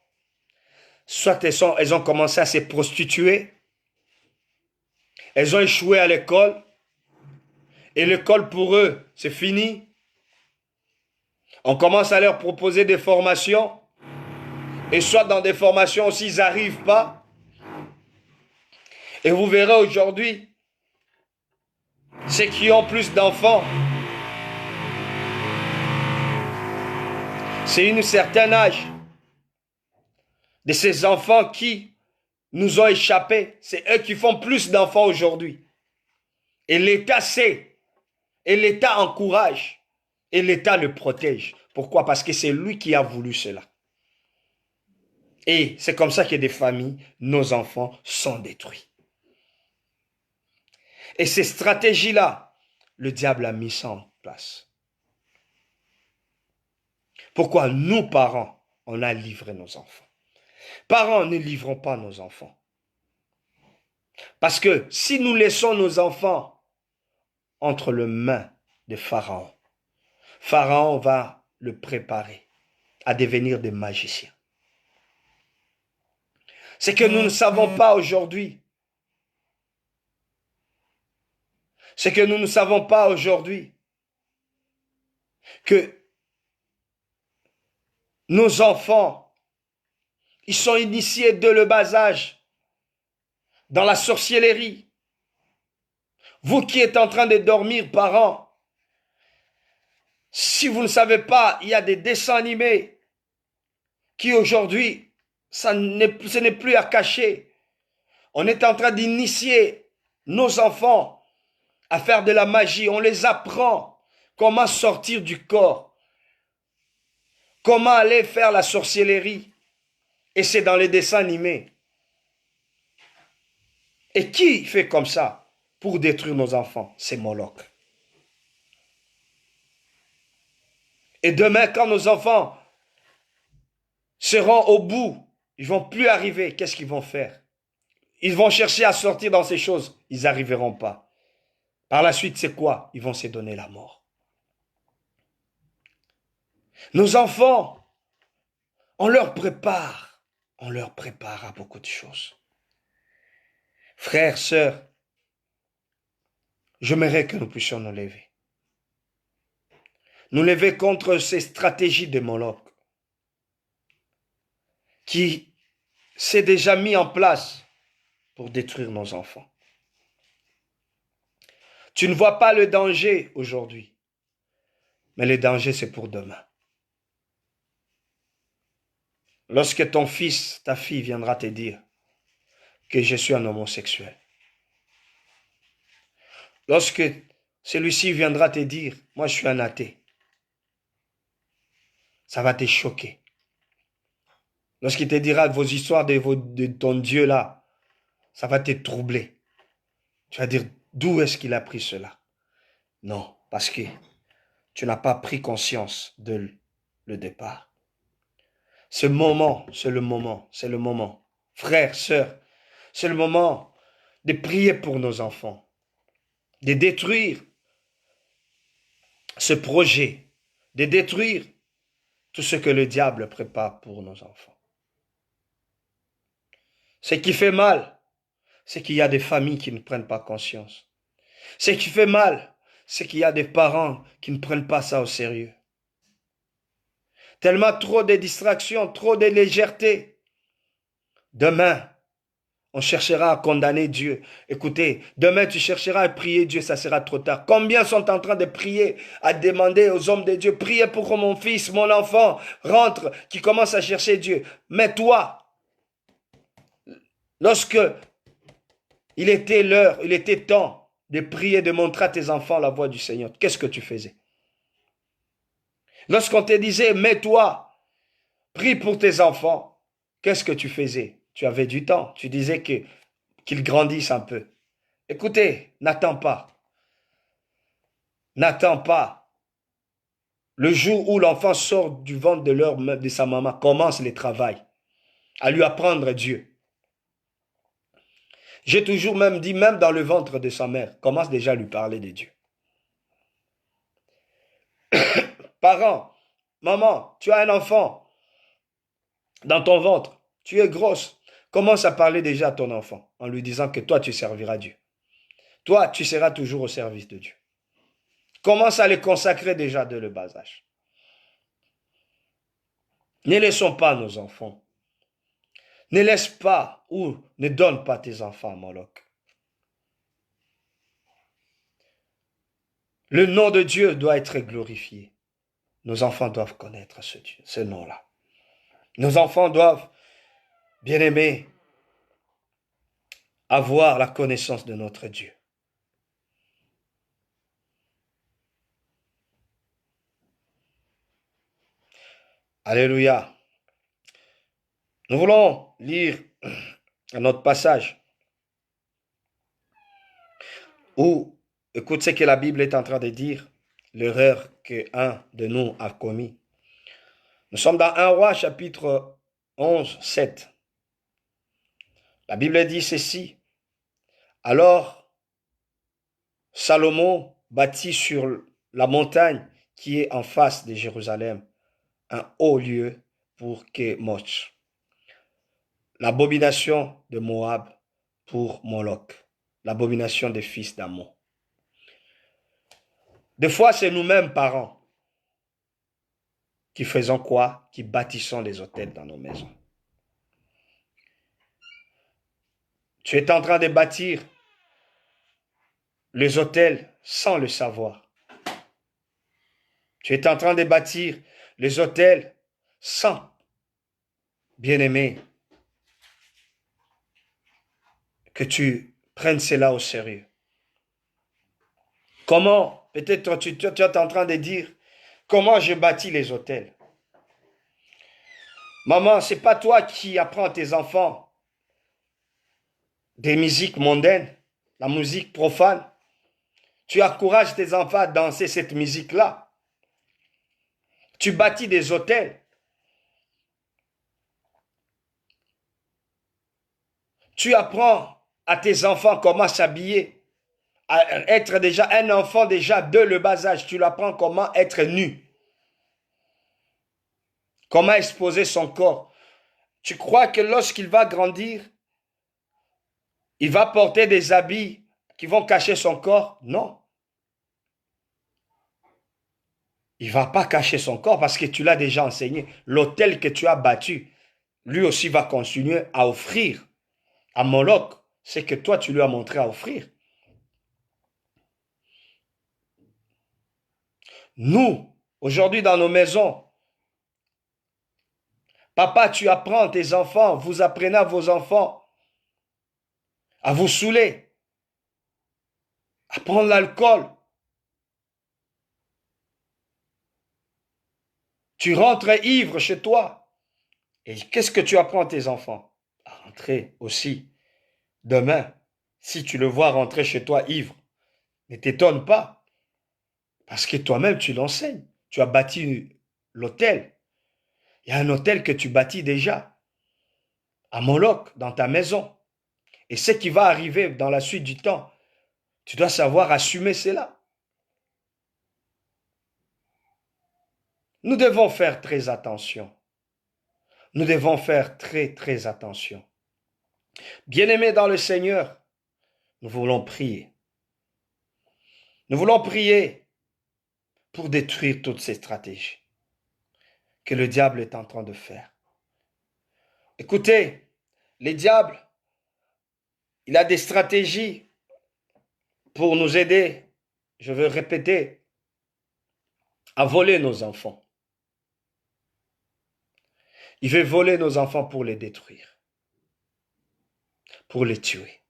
soit elles ont commencé à se prostituer, elles ont échoué à l'école, et l'école pour eux, c'est fini. On commence à leur proposer des formations, et soit dans des formations aussi, ils n'arrivent pas. Et vous verrez aujourd'hui, ceux qui ont plus d'enfants, c'est un certain âge de ces enfants qui nous ont échappé. C'est eux qui font plus d'enfants aujourd'hui. Et l'État sait, et l'État encourage, et l'État le protège. Pourquoi? Parce que c'est lui qui a voulu cela. Et c'est comme ça que des familles, nos enfants, sont détruits. Et ces stratégies-là, le diable a mis ça en place. Pourquoi nous, parents, on a livré nos enfants? Parents, ne livrons pas nos enfants. Parce que si nous laissons nos enfants entre les mains de Pharaon, Pharaon va le préparer à devenir des magiciens. C'est que nous ne savons pas aujourd'hui. C'est que nous ne savons pas aujourd'hui que nos enfants, ils sont initiés dès le bas âge dans la sorcellerie. Vous qui êtes en train de dormir, parents, si vous ne savez pas, il y a des dessins animés qui aujourd'hui, ce n'est plus à cacher. On est en train d'initier nos enfants à faire de la magie. On les apprend comment sortir du corps, comment aller faire la sorcellerie. Et c'est dans les dessins animés. Et qui fait comme ça pour détruire nos enfants? C'est Moloch. Et demain, quand nos enfants seront au bout, ils ne vont plus arriver, qu'est-ce qu'ils vont faire? Ils vont chercher à sortir dans ces choses, ils n'arriveront pas. Par la suite, c'est quoi? Ils vont se donner la mort. Nos enfants, on leur prépare à beaucoup de choses. Frères, sœurs, j'aimerais que nous puissions nous lever. Nous lever contre ces stratégies de Moloch qui s'est déjà mis en place pour détruire nos enfants. Tu ne vois pas le danger aujourd'hui, mais le danger c'est pour demain. Lorsque ton fils, ta fille viendra te dire que je suis un homosexuel, lorsque celui-ci viendra te dire, moi je suis un athée, ça va te choquer. Lorsqu'il te dira vos histoires de ton Dieu là, ça va te troubler. Tu vas dire, d'où est-ce qu'il a pris cela? Non, parce que tu n'as pas pris conscience de le départ. Ce moment, c'est le moment, c'est le moment. Frères, sœurs, c'est le moment de prier pour nos enfants, de détruire ce projet, de détruire tout ce que le diable prépare pour nos enfants. Ce qui fait mal, c'est qu'il y a des familles qui ne prennent pas conscience. Ce qui fait mal, c'est qu'il y a des parents qui ne prennent pas ça au sérieux. Tellement trop de distractions, trop de légèreté. Demain, on cherchera à condamner Dieu. Écoutez, demain tu chercheras à prier Dieu, ça sera trop tard. Combien sont en train de prier, à demander aux hommes de Dieu, priez pour que mon fils, mon enfant rentre, qui commence à chercher Dieu. Mais toi, lorsque Il était l'heure, il était temps de prier, de montrer à tes enfants la voie du Seigneur. Qu'est-ce que tu faisais? Lorsqu'on te disait, mets-toi, prie pour tes enfants, qu'est-ce que tu faisais? Tu avais du temps. Tu disais qu'ils grandissent un peu. Écoutez, n'attends pas. N'attends pas. Le jour où l'enfant sort du ventre de sa maman, commence le travail, à lui apprendre Dieu. J'ai toujours même dit, même dans le ventre de sa mère, commence déjà à lui parler de Dieu. Parents, maman, tu as un enfant dans ton ventre, tu es grosse. Commence à parler déjà à ton enfant en lui disant que toi, tu serviras Dieu. Toi, tu seras toujours au service de Dieu. Commence à les consacrer déjà dès le bas âge. Ne laissons pas nos enfants. Ne laisse pas ou ne donne pas tes enfants à Moloch. Le nom de Dieu doit être glorifié. Nos enfants doivent connaître ce nom-là. Nos enfants doivent, bien aimés, avoir la connaissance de notre Dieu. Alléluia. Nous voulons lire un autre passage où, écoute ce que la Bible est en train de dire, l'erreur qu'un de nous a commis. Nous sommes dans 1 Roi chapitre 11, 7. La Bible dit ceci. Alors, Salomon bâtit sur la montagne qui est en face de Jérusalem un haut lieu pour Kemosh, l'abomination de Moab pour Moloch, l'abomination des fils d'Ammon. Des fois, c'est nous-mêmes, parents, qui faisons quoi? Qui bâtissons des hôtels dans nos maisons. Tu es en train de bâtir les hôtels sans le savoir. Tu es en train de bâtir les hôtels sans, bien-aimé, que tu prennes cela au sérieux. Comment? Peut-être tu es en train de dire, comment je bâtis les hôtels? Maman, ce n'est pas toi qui apprends à tes enfants des musiques mondaines, la musique profane. Tu encourages tes enfants à danser cette musique-là. Tu bâtis des hôtels. Tu apprends à tes enfants comment s'habiller, à être déjà un enfant déjà de le bas âge. Tu lui apprends comment être nu, comment exposer son corps. Tu crois que lorsqu'il va grandir, il va porter des habits qui vont cacher son corps? Non. Il ne va pas cacher son corps parce que tu l'as déjà enseigné. L'autel que tu as bâti, lui aussi va continuer à offrir à Moloch ce que toi tu lui as montré à offrir. Nous, aujourd'hui dans nos maisons, papa, tu apprends à tes enfants, vous apprenez à vos enfants à vous saouler, à prendre l'alcool. Tu rentres ivre chez toi. Et qu'est-ce que tu apprends à tes enfants? À rentrer aussi. Demain, si tu le vois rentrer chez toi ivre, ne t'étonne pas. Parce que toi-même, tu l'enseignes. Tu as bâti l'hôtel. Il y a un hôtel que tu bâtis déjà à Moloch, dans ta maison. Et ce qui va arriver dans la suite du temps, tu dois savoir assumer cela. Nous devons faire très attention. Nous devons faire très, très attention. Bien-aimés dans le Seigneur, nous voulons prier. Nous voulons prier pour détruire toutes ces stratégies que le diable est en train de faire. Écoutez, le diable, il a des stratégies pour nous aider, je veux répéter, à voler nos enfants. Il veut voler nos enfants pour les détruire, pour les tuer.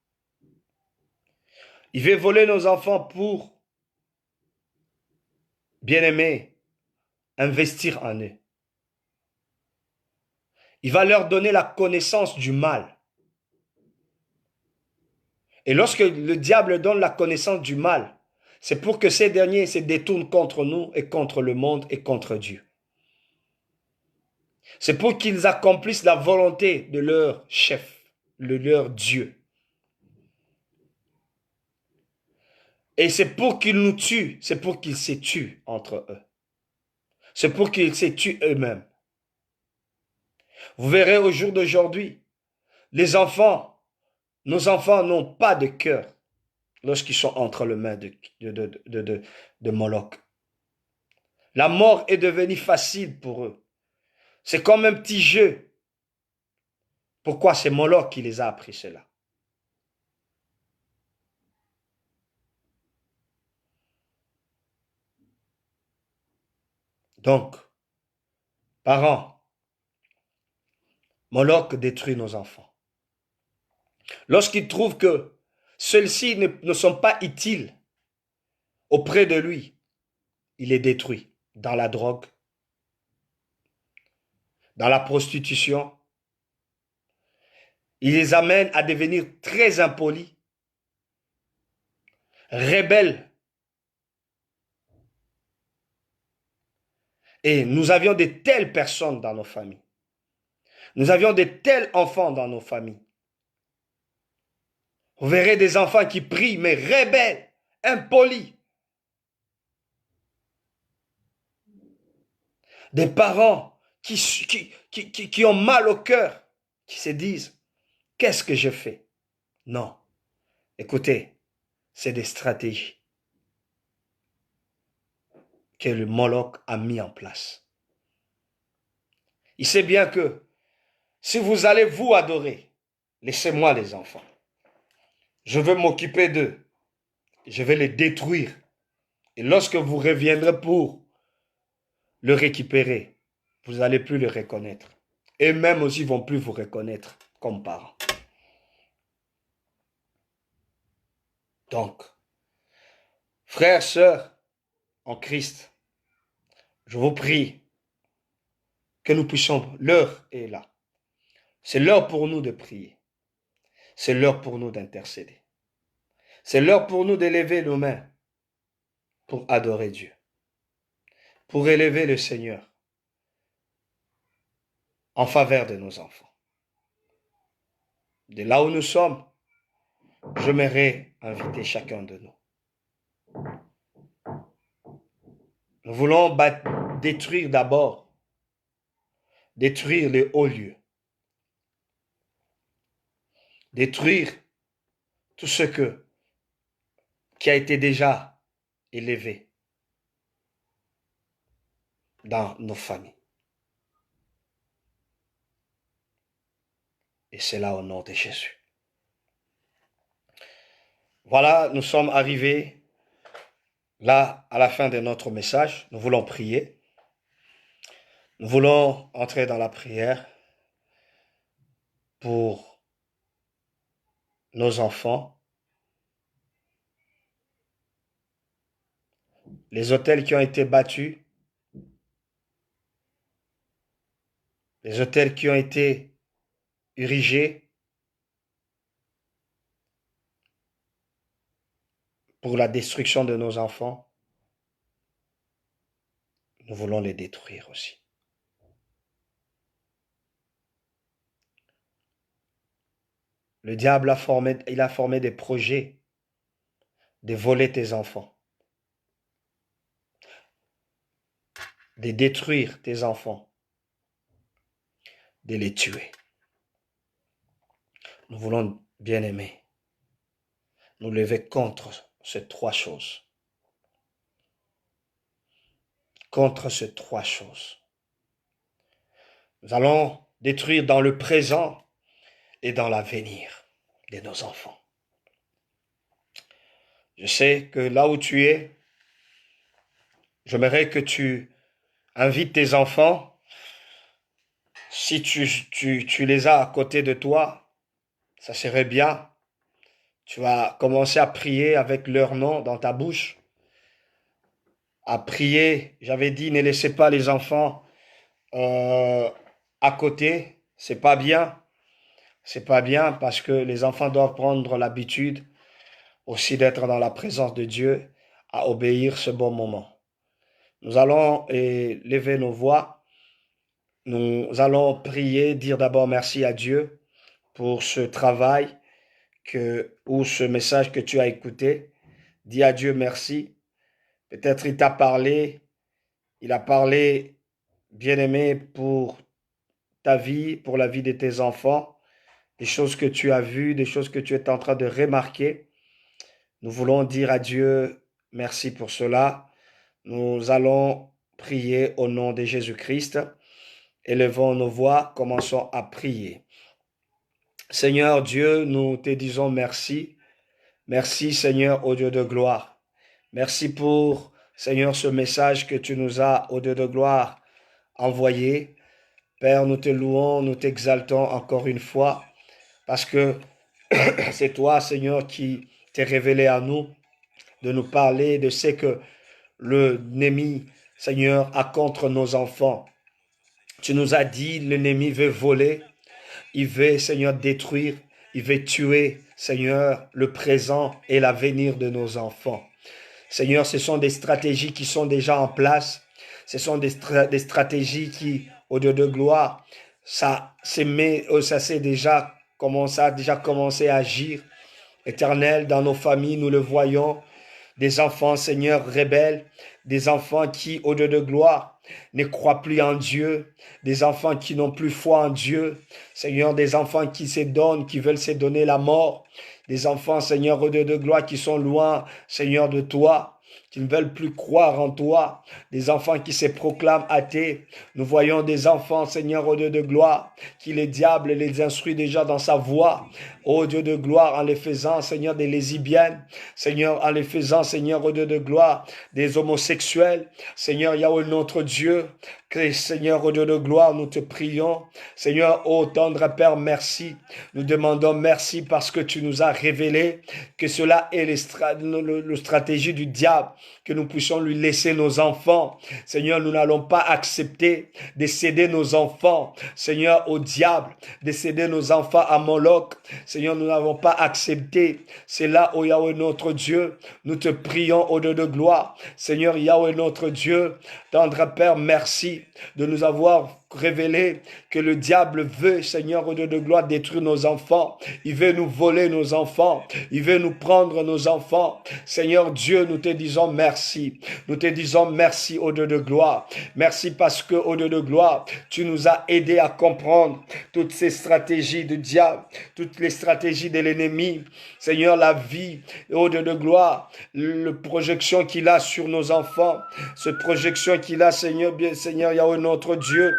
Il veut voler nos enfants pour, bien aimé, investir en eux. Il va leur donner la connaissance du mal. Et lorsque le diable donne la connaissance du mal, c'est pour que ces derniers se détournent contre nous et contre le monde et contre Dieu. C'est pour qu'ils accomplissent la volonté de leur chef, de leur Dieu. Et c'est pour qu'ils nous tuent, c'est pour qu'ils se tuent entre eux. C'est pour qu'ils se tuent eux-mêmes. Vous verrez au jour d'aujourd'hui, les enfants, nos enfants n'ont pas de cœur lorsqu'ils sont entre les mains de Moloch. La mort est devenue facile pour eux. C'est comme un petit jeu. Pourquoi c'est Moloch qui les a appris cela? Donc, parents, Moloch détruit nos enfants. Lorsqu'il trouve que ceux-ci ne sont pas utiles auprès de lui, il les détruit dans la drogue, dans la prostitution. Il les amène à devenir très impolis, rebelles. Et nous avions de telles personnes dans nos familles. Nous avions de tels enfants dans nos familles. Vous verrez des enfants qui prient, mais rebelles, impolis. Des parents qui ont mal au cœur, qui se disent, qu'est-ce que je fais? Non. Écoutez, c'est des stratégies que le Moloch a mis en place. Il sait bien que si vous allez vous adorer, laissez-moi les enfants. Je veux m'occuper d'eux. Je vais les détruire. Et lorsque vous reviendrez pour le récupérer, vous n'allez plus le reconnaître. Et même aussi, ils ne vont plus vous reconnaître comme parents. Donc, frères, sœurs, en Christ, je vous prie que nous puissions, l'heure est là. C'est l'heure pour nous de prier. C'est l'heure pour nous d'intercéder. C'est l'heure pour nous d'élever nos mains pour adorer Dieu, pour élever le Seigneur en faveur de nos enfants. De là où nous sommes, j'aimerais inviter chacun de nous. Nous voulons détruire d'abord, détruire les hauts lieux, détruire tout ce qui a été déjà élevé dans nos familles. Et c'est là au nom de Jésus. Voilà, nous sommes arrivés là à la fin de notre message. Nous voulons prier. Nous voulons entrer dans la prière pour nos enfants. Les hôtels qui ont été battus, les hôtels qui ont été érigés pour la destruction de nos enfants, nous voulons les détruire aussi. Le diable a formé des projets de voler tes enfants, de détruire tes enfants, de les tuer. Nous voulons, bien aimer, nous lever contre ces trois choses. Contre ces trois choses. Nous allons détruire dans le présent et dans l'avenir de nos enfants. Je sais que là où tu es, j'aimerais que tu invites tes enfants. Si tu les as à côté de toi, ça serait bien Tu vas commencer à prier avec leur nom dans ta bouche. À prier, j'avais dit, ne laissez pas les enfants euh, à côté. C'est pas bien. C'est pas bien parce que les enfants doivent prendre l'habitude aussi d'être dans la présence de Dieu, à obéir ce bon moment. Nous allons lever nos voix. Nous allons prier, dire d'abord merci à Dieu pour ce travail ou ce message que tu as écouté. Dis à Dieu merci. Peut-être il t'a parlé, il a parlé, bien-aimé, pour ta vie, pour la vie de tes enfants, des choses que tu as vues, des choses que tu es en train de remarquer. Nous voulons dire à Dieu merci pour cela. Nous allons prier au nom de Jésus-Christ. Élevons nos voix, commençons à prier. Seigneur Dieu, nous te disons merci. Merci Seigneur, au Dieu de gloire. Merci pour, Seigneur, ce message que tu nous as, au Dieu de gloire, envoyé. Père, nous te louons, nous t'exaltons encore une fois, parce que c'est toi, Seigneur, qui t'es révélé à nous, de nous parler de ce que l'ennemi, Seigneur, a contre nos enfants. Tu nous as dit, l'ennemi veut voler, il veut, Seigneur, détruire, il veut tuer, Seigneur, le présent et l'avenir de nos enfants. Seigneur, ce sont des stratégies qui sont déjà en place. Ce sont des stratégies qui, au Dieu de gloire, ça s'est déjà commencé à agir. Éternel, dans nos familles, nous le voyons. Des enfants, Seigneur, rebelles. Des enfants qui, au Dieu de gloire, ne croient plus en Dieu. Des enfants qui n'ont plus foi en Dieu. Seigneur, des enfants qui se donnent, qui veulent se donner la mort. Des enfants, Seigneur, au Dieu de gloire, qui sont loin, Seigneur, de toi, qui ne veulent plus croire en toi. Des enfants qui se proclament athées. Nous voyons des enfants, Seigneur, au Dieu de gloire, qui le diable les instruit déjà dans sa voie. Ô Dieu de gloire, en les faisant, Seigneur, des lesbiennes. Seigneur, en les faisant, Seigneur, au Dieu de gloire, des homosexuels. Seigneur, Yahweh, notre Dieu, Seigneur, au Dieu de gloire, nous te prions. Seigneur, ô tendre Père, merci. Nous demandons merci parce que tu nous as révélé que cela est le stratégie du diable, que nous puissions lui laisser nos enfants. Seigneur, nous n'allons pas accepter de céder nos enfants, Seigneur, au diable, de céder nos enfants à Moloch. Seigneur, nous n'avons pas accepté. C'est là, ô Yahweh, notre Dieu, nous te prions au Dieu de gloire. Seigneur, Yahweh, notre Dieu, tendre Père, merci de nous avoir révélé que le diable veut, Seigneur, au Dieu de gloire, détruire nos enfants. Il veut nous voler nos enfants. Il veut nous prendre nos enfants. Seigneur Dieu, nous te disons merci. Nous te disons merci, au Dieu de gloire. Merci parce que, au Dieu de gloire, tu nous as aidés à comprendre toutes ces stratégies du diable, toutes les stratégies de l'ennemi. Seigneur, la vie, au Dieu de gloire, la projection qu'il a sur nos enfants, cette projection qu'il a, Seigneur, bien, Seigneur, Yahweh, notre Dieu,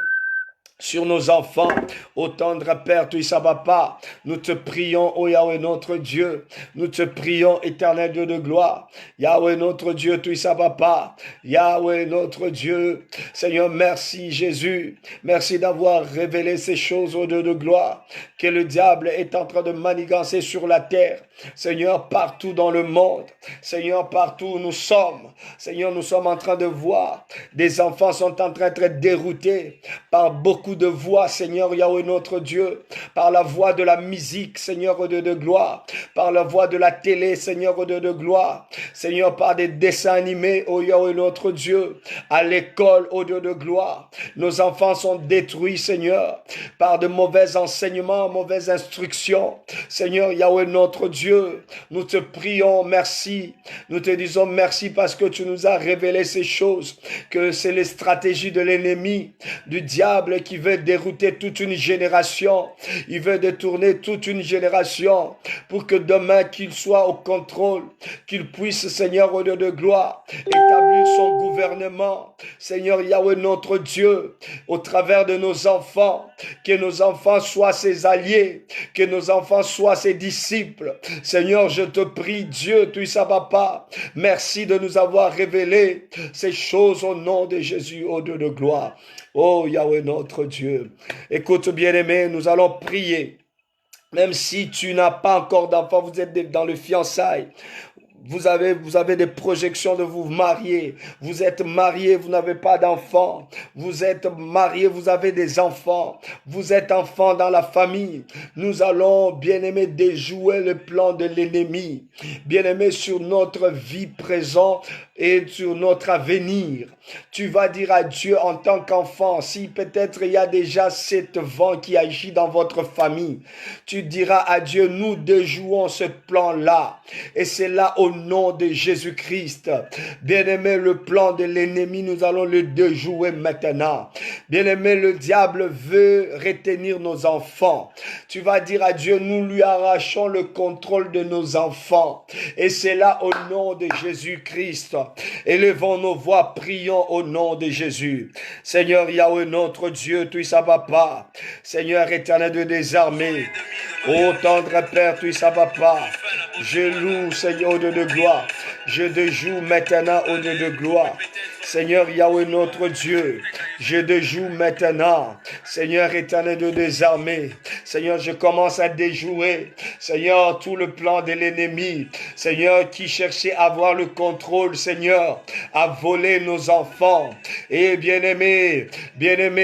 sur nos enfants, ô tendre Père, tu ne pas. Nous te prions, ô Yahweh notre Dieu. Nous te prions, éternel Dieu de gloire. Yahweh notre Dieu, tu ne pas. Yahweh notre Dieu. Seigneur, merci Jésus. Merci d'avoir révélé ces choses, ô Dieu de gloire, que le diable est en train de manigancer sur la terre. Seigneur, partout dans le monde. Seigneur, partout où nous sommes. Seigneur, nous sommes en train de voir. Des enfants sont en train d'être déroutés par beaucoup de voix, Seigneur Yahweh notre Dieu, par la voix de la musique, Seigneur au Dieu de gloire, par la voix de la télé, Seigneur au Dieu de gloire, Seigneur par des dessins animés, ô Yahweh notre Dieu, à l'école, ô Dieu de gloire. Nos enfants sont détruits, Seigneur, par de mauvais enseignements, mauvaises instructions. Seigneur Yahweh notre Dieu, nous te prions, merci. Nous te disons merci parce que tu nous as révélé ces choses, que c'est les stratégies de l'ennemi, du diable qui veut dérouter toute une génération. Il veut détourner toute une génération pour que demain qu'il soit au contrôle, qu'il puisse, Seigneur, au Dieu de gloire, établir son gouvernement. Seigneur Yahweh notre Dieu, au travers de nos enfants, que nos enfants soient ses alliés, que nos enfants soient ses disciples. Seigneur, je te prie, Dieu, tu sais pas. Merci de nous avoir révélé ces choses au nom de Jésus, au Dieu de gloire. Oh Yahweh notre Dieu. Écoute bien-aimé, nous allons prier. Même si tu n'as pas encore d'enfant, vous êtes dans le fiançailles. Vous avez des projections de vous marier. Vous êtes marié, vous n'avez pas d'enfants. Vous êtes marié, vous avez des enfants. Vous êtes enfant dans la famille. Nous allons, bien-aimés, déjouer le plan de l'ennemi. Bien-aimés, sur notre vie présente et sur notre avenir. Tu vas dire à Dieu en tant qu'enfant, si peut-être il y a déjà cet vent qui agit dans votre famille, tu diras à Dieu, nous déjouons ce plan-là. Et c'est là au nom de Jésus-Christ. Bien-aimé, le plan de l'ennemi, nous allons le déjouer maintenant. Bien-aimé, le diable veut retenir nos enfants. Tu vas dire à Dieu, nous lui arrachons le contrôle de nos enfants. Et c'est là au nom de Jésus-Christ. Élevons nos voix, prions au nom de Jésus. Seigneur Yahweh, notre Dieu, tu sais papa. Seigneur éternel des armées. Ô tendre Père, tu sais papa. Je loue, Seigneur, au Dieu de gloire. Je te joue maintenant au Dieu de gloire. Seigneur Yahweh, notre Dieu, je te joue maintenant. Seigneur éternel des armées. Seigneur, je commence à déjouer, Seigneur, tout le plan de l'ennemi. Seigneur, qui cherchait à avoir le contrôle, Seigneur, à voler nos enfants. Et bien-aimé,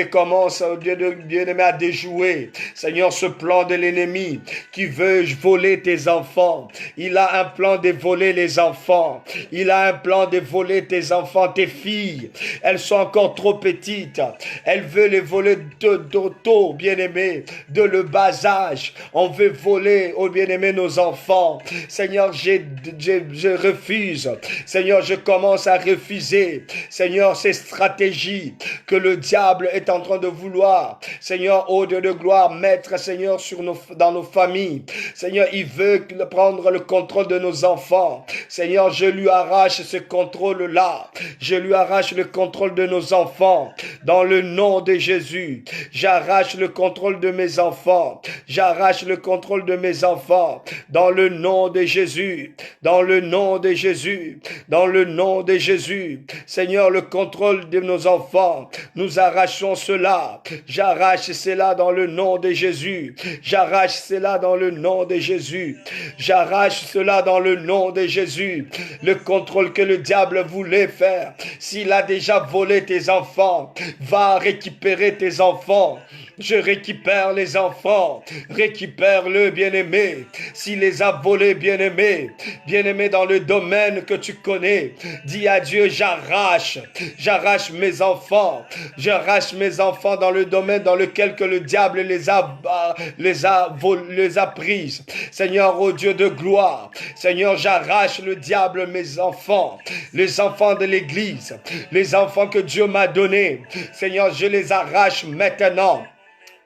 commence, bien-aimé, à déjouer, Seigneur, ce plan de l'ennemi qui veut voler tes enfants. Il a un plan de voler les enfants. Il a un plan de voler tes enfants, tes filles. Elles sont encore trop petites. Elle veut les voler tôt, bien-aimé, de le bas âge. On veut voler, oh bien-aimé, nos enfants. Seigneur, je refuse. Seigneur, je commence à refuser, Seigneur, ces stratégies que le diable est en train de vouloir, Seigneur, au Dieu de gloire, mettre, Seigneur, dans nos familles. Seigneur, il veut prendre le contrôle de nos enfants. Seigneur, je lui arrache ce contrôle-là. Je lui arrache le contrôle de nos enfants. Dans le nom de Jésus, j'arrache le contrôle de mes enfants. J'arrache le contrôle de mes enfants. Dans le nom de Jésus. Dans le nom de Jésus. Dans le nom de Jésus. Seigneur, le contrôle de nos enfants. Nous arrachons cela. J'arrache cela dans le nom de Jésus. J'arrache cela dans le nom de Jésus. J'arrache cela dans le nom de Jésus. Le contrôle que le diable voulait faire. S'il a déjà volé tes enfants, va récupérer tes enfants. Je récupère les enfants. Récupère-le, bien-aimé. S'il les a volés, bien-aimé. Bien-aimé dans le domaine que tu connais. Dis à Dieu, j'arrache. J'arrache mes enfants. J'arrache mes enfants dans le domaine dans lequel que le diable les a prises. Seigneur, ô Dieu de gloire. Seigneur, j'arrache le diable, mes enfants. Les enfants de l'église. Les enfants que Dieu m'a donnés. Seigneur, je les arrache maintenant.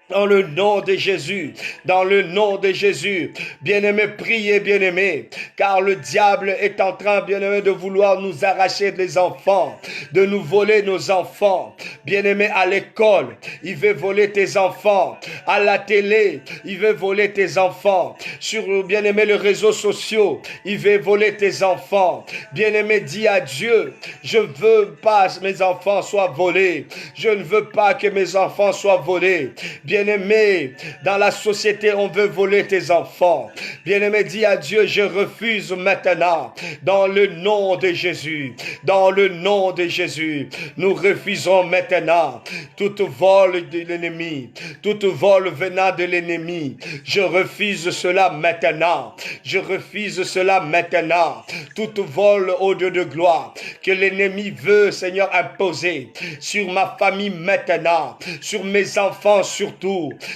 Dans le nom de Jésus, dans le nom de Jésus, bien-aimé, priez, bien-aimé, car le diable est en train, bien-aimé, de vouloir nous arracher des enfants, de nous voler nos enfants. Bien-aimé, à l'école, il veut voler tes enfants. À la télé, il veut voler tes enfants. Sur, bien-aimé, les réseaux sociaux, il veut voler tes enfants. Bien-aimé, dis à Dieu, je ne veux pas que mes enfants soient volés. Je ne veux pas que mes enfants soient volés. Bien-aimé, dans la société, on veut voler tes enfants. Bien-aimé, dis à Dieu, je refuse maintenant. Dans le nom de Jésus. Dans le nom de Jésus. Nous refusons maintenant tout vol de l'ennemi. Tout vol venant de l'ennemi. Je refuse cela maintenant. Je refuse cela maintenant. Tout vol au Dieu de gloire que l'ennemi veut, Seigneur, imposer sur ma famille maintenant. Sur mes enfants surtout.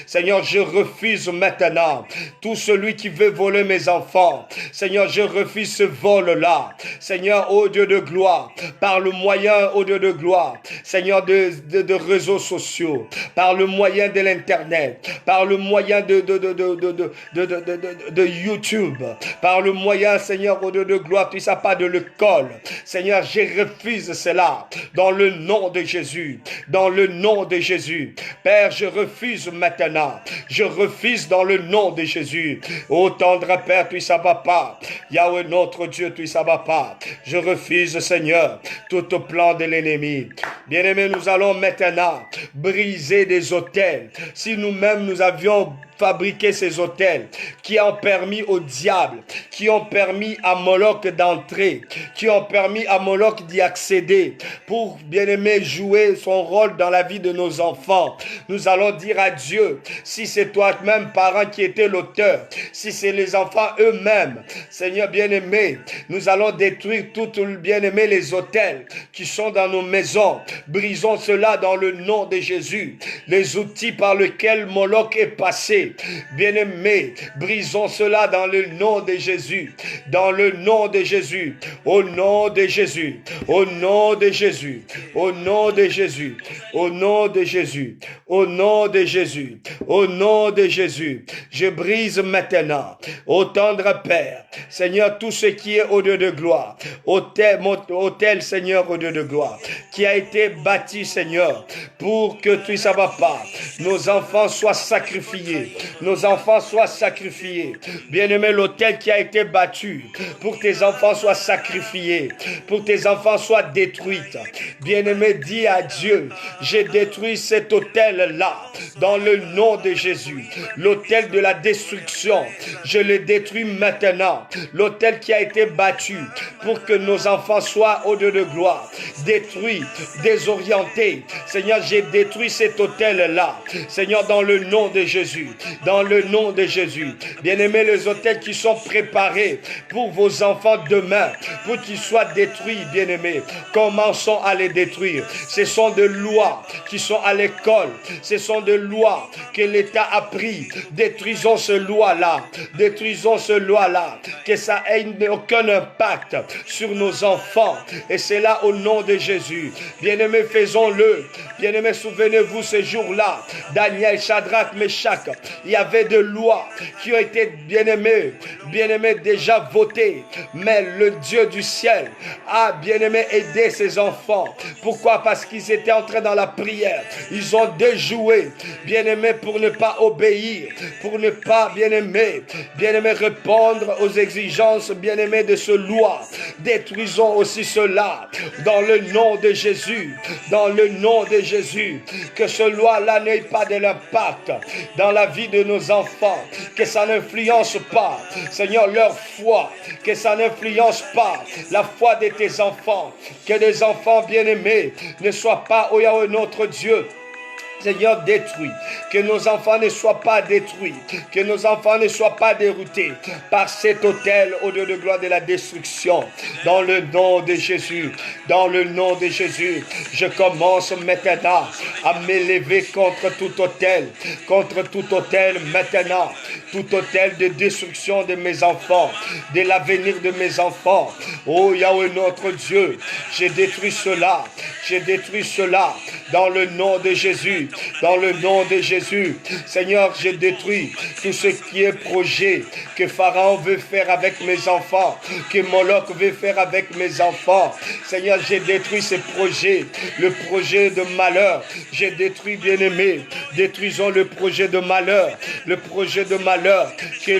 Seigneur, je refuse maintenant tout celui qui veut voler mes enfants. Seigneur, je refuse ce vol-là. Seigneur, ô Dieu de gloire, par le moyen, ô Dieu de gloire, Seigneur, de réseaux sociaux, par le moyen de l'Internet, par le moyen de YouTube, par le moyen, Seigneur, ô Dieu de gloire, tu sais pas de l'école. Seigneur, je refuse cela dans le nom de Jésus, dans le nom de Jésus. Père, je refuse maintenant. Je refuse dans le nom de Jésus. Ô tendre Père, tu sais pas. Yahweh notre Dieu, tu sais pas. Je refuse, Seigneur, tout plan de l'ennemi. Bien-aimés, nous allons maintenant briser des autels. Si nous-mêmes nous avions fabriqué ces autels, qui ont permis au diable, qui ont permis à Moloch d'entrer, qui ont permis à Moloch d'y accéder, pour, bien-aimé, jouer son rôle dans la vie de nos enfants. Nous allons dire à Dieu, si c'est toi-même, parent, qui était l'auteur, si c'est les enfants eux-mêmes, Seigneur bien-aimé, nous allons détruire tout, bien-aimé, les autels qui sont dans nos maisons. Brisons cela dans le nom de Jésus. Les outils par lesquels Moloch est passé, bien-aimé, brisons cela dans le nom de Jésus. Dans le nom de Jésus. Au nom de Jésus. Au nom de Jésus. Au nom de Jésus. Au nom de Jésus. Au nom de Jésus. Au nom de Jésus. Je brise maintenant, ô tendre Père, Seigneur, tout ce qui est au Dieu de gloire, autel, Seigneur, au Dieu de gloire, qui a été bâti, Seigneur, pour que tu ne vas pas, nos enfants soient sacrifiés, nos enfants soient sacrifiés. Bien-aimé, l'autel qui a été battu, pour que tes enfants soient sacrifiés, pour que tes enfants soient détruits. Bien-aimé, dis à Dieu, j'ai détruit cet autel-là, dans le nom de Jésus. L'autel de la destruction, je le détruis maintenant. L'autel qui a été battu pour que nos enfants soient au Dieu de gloire, détruits, désorientés. Seigneur, j'ai détruit cet autel-là. Seigneur, dans le nom de Jésus, dans le nom de Jésus. Bien-aimés, les autels qui sont préparés pour vos enfants demain, pour qu'ils soient détruits, bien-aimés, commençons à les détruire. Ce sont des lois qui sont à l'école, ce sont des lois que l'État a pris. Détruisons ce loi-là, détruisons ce loi-là, que ça ait aucun impact sur nos enfants, et c'est là au nom de Jésus. Bien-aimés, faisons-le. Bien-aimés, souvenez-vous ce jour-là, Daniel, Shadrach, Meshach, il y avait des lois qui ont été, bien-aimés, déjà votées, mais le Dieu du ciel a, bien-aimé, aidé ses enfants. Pourquoi? Parce qu'ils étaient entrés dans la prière, ils ont déjoué, bien-aimés, pour ne pas obéir, pour ne pas, bien-aimé, répondre aux exigences, bien-aimé, de ce loi. Détruisons aussi cela dans le nom de Jésus, dans le nom de Jésus, que ce loi-là n'ait pas de l'impact dans la vie de nos enfants, que ça n'influence pas, Seigneur, leur foi, que ça n'influence pas la foi de tes enfants, que les enfants bien-aimés ne soient pas, oh Yahweh, notre Dieu, Seigneur, détruit, que nos enfants ne soient pas détruits, que nos enfants ne soient pas déroutés par cet autel au Dieu de gloire de la destruction. Dans le nom de Jésus, dans le nom de Jésus, je commence maintenant à m'élever contre tout autel maintenant, tout autel de destruction de mes enfants, de l'avenir de mes enfants. Oh Yahweh notre Dieu, j'ai détruit cela dans le nom de Jésus. Dans le nom de Jésus, Seigneur, j'ai détruit tout ce qui est projet que Pharaon veut faire avec mes enfants, que Moloch veut faire avec mes enfants. Seigneur, j'ai détruit ces projets, le projet de malheur. J'ai détruit, bien-aimé, détruisons le projet de malheur que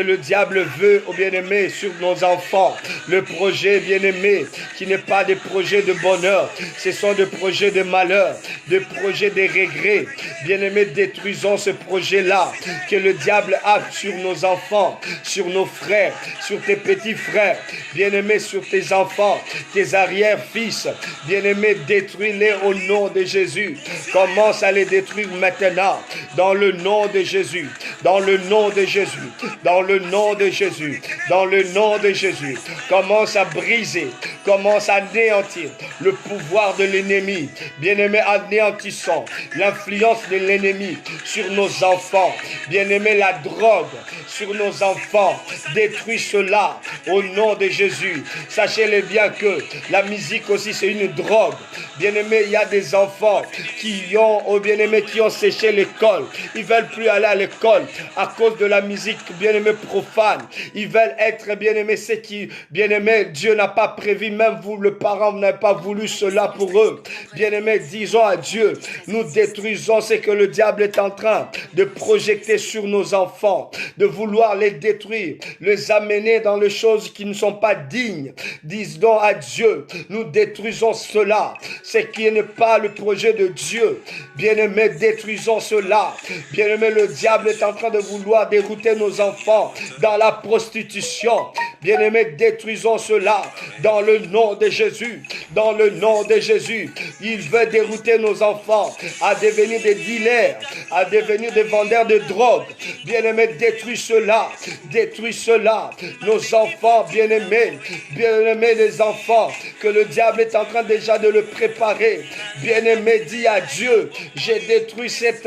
le diable veut, oh bien-aimé, sur nos enfants. Le projet, bien-aimé, qui n'est pas des projets de bonheur, ce sont des projets de malheur, des projets de regrets. Bien-aimé, détruisons ce projet-là que le diable a sur nos enfants, sur nos frères, sur tes petits frères, bien-aimé, sur tes enfants, tes arrière-fils. Bien-aimé, détruis-les au nom de Jésus. Commence à les détruire maintenant, dans le nom de Jésus, dans le nom de Jésus, dans le nom de Jésus, dans le nom de Jésus. Commence à briser, commence à anéantir le pouvoir de l'ennemi. Bien-aimé, anéantissons l'influence de l'ennemi sur nos enfants. Bien-aimé, la drogue sur nos enfants, détruis cela au nom de Jésus. Sachez-le bien que la musique aussi c'est une drogue. Bien-aimé, il y a des enfants qui ont séché l'école. Ils veulent plus aller à l'école à cause de la musique, bien-aimé, profane. Ils veulent être, bien-aimé, ce qui, bien-aimé, Dieu n'a pas prévu même vous, le parent, n'avez pas voulu cela pour eux. Bien-aimés, disons à Dieu, nous détruisons ce que le diable est en train de projeter sur nos enfants, de vouloir les détruire, les amener dans les choses qui ne sont pas dignes. Disons à Dieu, nous détruisons cela, ce qui n'est pas le projet de Dieu. Bien-aimés, détruisons cela. Bien-aimés, le diable est en train de vouloir dérouter nos enfants dans la prostitution. Bien-aimés, détruisons cela dans le nom de Jésus. Dans le nom de Jésus, il veut dérouter nos enfants à devenir des dealers, à devenir des vendeurs de drogue. Bien-aimés, détruis cela, détruis cela. Nos enfants, bien-aimés, les enfants, que le diable est en train déjà de le préparer. Bien-aimé, dis à Dieu, j'ai détruit cet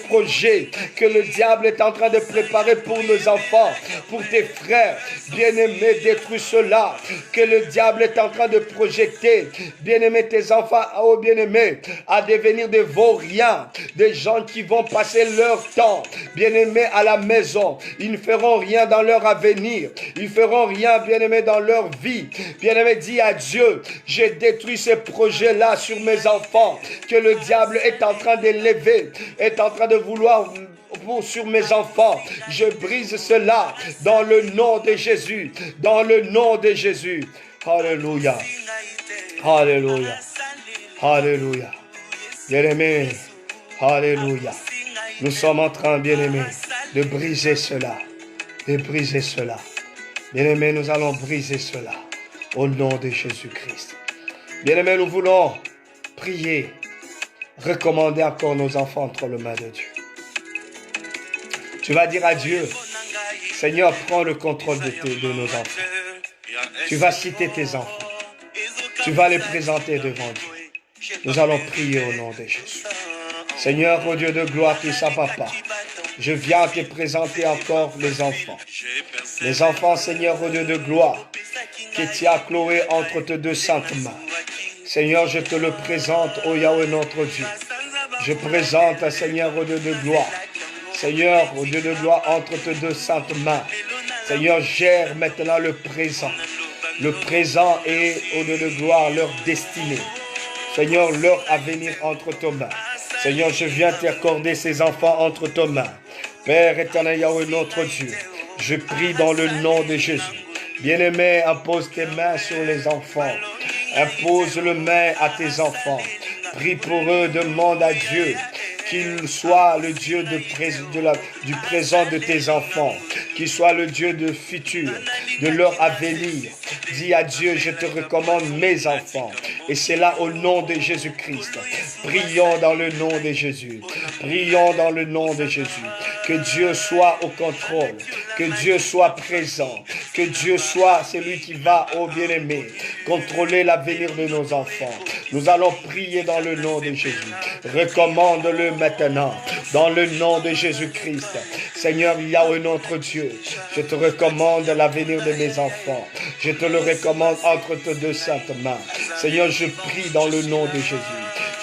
projet que le diable est en train de préparer pour nos enfants, pour tes frères. Bien-aimé, détruis cela que le diable est en train de projeter. Bien-aimé, tes enfants, oh bien-aimé, à devenir des vauriens, des gens qui vont passer leur temps, bien-aimé, à la maison. Ils ne feront rien dans leur avenir. Ils ne feront rien, bien-aimé, dans leur vie. Bien-aimé, dis à Dieu, j'ai détruit ces projets-là sur mes enfants, que le diable est en train d'élever, est en train de vouloir sur mes enfants. Je brise cela dans le nom de Jésus. Dans le nom de Jésus. Alléluia. Alléluia. Alléluia. Bien-aimés, alléluia. Nous sommes en train, bien-aimés, de briser cela. De briser cela. Bien-aimés, nous allons briser cela. Au nom de Jésus-Christ. Bien-aimés, nous voulons prier, recommander encore nos enfants entre les mains de Dieu. Tu vas dire à Dieu, Seigneur, prends le contrôle de nos enfants. Tu vas citer tes enfants. Tu vas les présenter devant Dieu. Nous allons prier au nom de Jésus. Seigneur, au Dieu de gloire, qui est papa, je viens te présenter encore les enfants. Les enfants, Seigneur, au Dieu de gloire, que tu as cloué entre tes deux saintes mains. Seigneur, je te le présente, ô Yahweh notre Dieu. Je présente, Seigneur, au Dieu de gloire. Seigneur, au Dieu de gloire, entre tes deux saintes mains. Seigneur, gère maintenant le présent. Le présent et, au Dieu de gloire, leur destinée. Seigneur, leur avenir entre tes mains. Seigneur, je viens t'accorder ces enfants entre tes mains. Père éternel, Yahweh notre Dieu, je prie dans le nom de Jésus. Bien-aimé, impose tes mains sur les enfants. Impose le main à tes enfants. Prie pour eux, demande à Dieu qu'il soit le Dieu du présent de tes enfants, qu'il soit le Dieu du futur, de leur avenir. Dis à Dieu, je te recommande mes enfants. Et c'est là au nom de Jésus-Christ. Prions dans le nom de Jésus. Prions dans le nom de Jésus. Que Dieu soit au contrôle. Que Dieu soit présent. Que Dieu soit celui qui va, ô bien-aimé, contrôler l'avenir de nos enfants. Nous allons prier dans le nom de Jésus. Recommande-le maintenant, dans le nom de Jésus-Christ. Seigneur Yahweh notre Dieu, je te recommande l'avenir de mes enfants. Je te le recommande entre tes deux saintes mains. Seigneur, je prie dans le nom de Jésus.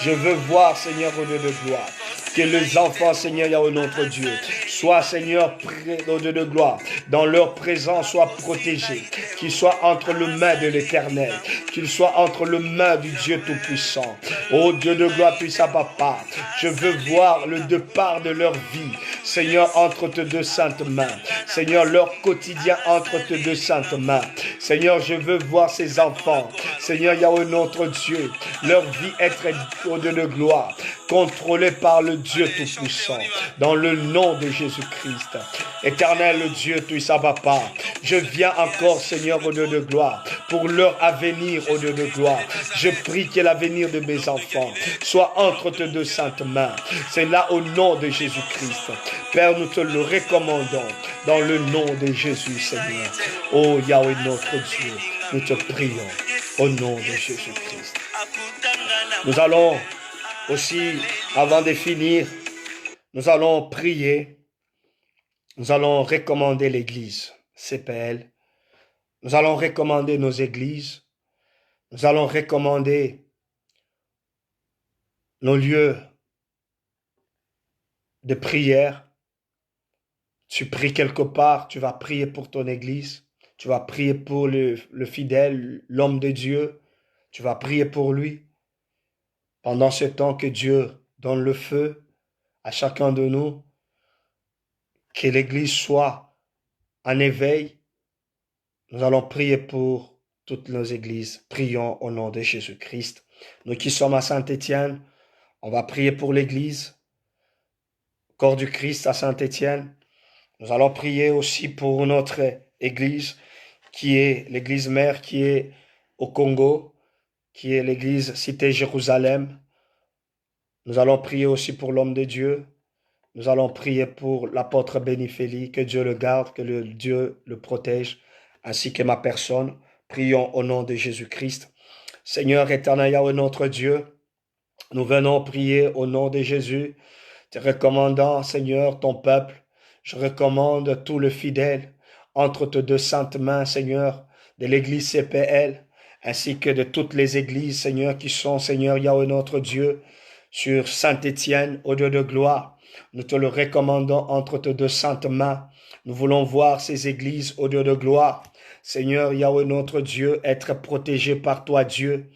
Je veux voir, Seigneur, au Dieu de gloire, que les enfants, Seigneur Yahweh notre Dieu, soient, Seigneur, au Dieu de gloire, dans leur présence, soient protégés, qu'ils soient entre les mains de l'Éternel, qu'ils soient entre les mains du Dieu Tout-Puissant. Ô Dieu de gloire, puissant Papa, je veux voir le départ de leur vie, Seigneur, entre tes deux saintes mains. Seigneur, leur quotidien entre tes deux saintes mains. Seigneur, je veux voir ces enfants, Seigneur Yahweh notre Dieu, leur vie être au Dieu de gloire, contrôlée par le Dieu Tout-Puissant, dans le nom de Jésus-Christ. Éternel Dieu, puissant Papa, je viens encore, Seigneur, au Dieu de gloire, pour leur avenir, au Dieu de gloire. Je prie que l'avenir de mes enfants soit entre tes deux saintes mains. C'est là au nom de Jésus-Christ. Père, nous te le recommandons, dans le nom de Jésus, Seigneur. Oh Yahweh, notre Dieu, nous te prions, au nom de Jésus-Christ. Nous allons aussi, avant de finir, nous allons prier. Nous allons recommander l'Église, CPL. Nous allons recommander nos églises. Nous allons recommander nos lieux de prière. Tu pries quelque part, tu vas prier pour ton église. Tu vas prier pour le fidèle, l'homme de Dieu. Tu vas prier pour lui. Pendant ce temps que Dieu donne le feu à chacun de nous, que l'Église soit en éveil, nous allons prier pour toutes nos églises. Prions au nom de Jésus-Christ. Nous qui sommes à Saint-Étienne, on va prier pour l'Église, corps du Christ à Saint-Étienne. Nous allons prier aussi pour notre Église, qui est l'Église mère, qui est au Congo, qui est l'Église Cité Jérusalem. Nous allons prier aussi pour l'homme de Dieu. Nous allons prier pour l'apôtre Béniféli, que Dieu le garde, que Dieu le protège, ainsi que ma personne. Prions au nom de Jésus-Christ. Seigneur éternel, Yahweh notre Dieu, nous venons prier au nom de Jésus, te recommandant, Seigneur, ton peuple. Je recommande tout le fidèle entre tes deux saintes mains, Seigneur, de l'église CPL, ainsi que de toutes les églises, Seigneur, qui sont, Seigneur, Yahweh notre Dieu, sur Saint-Étienne, au Dieu de gloire. Nous te le recommandons entre tes deux saintes mains. Nous voulons voir ces églises au Dieu de gloire. Seigneur, Yahweh notre Dieu, être protégés par toi, Dieu.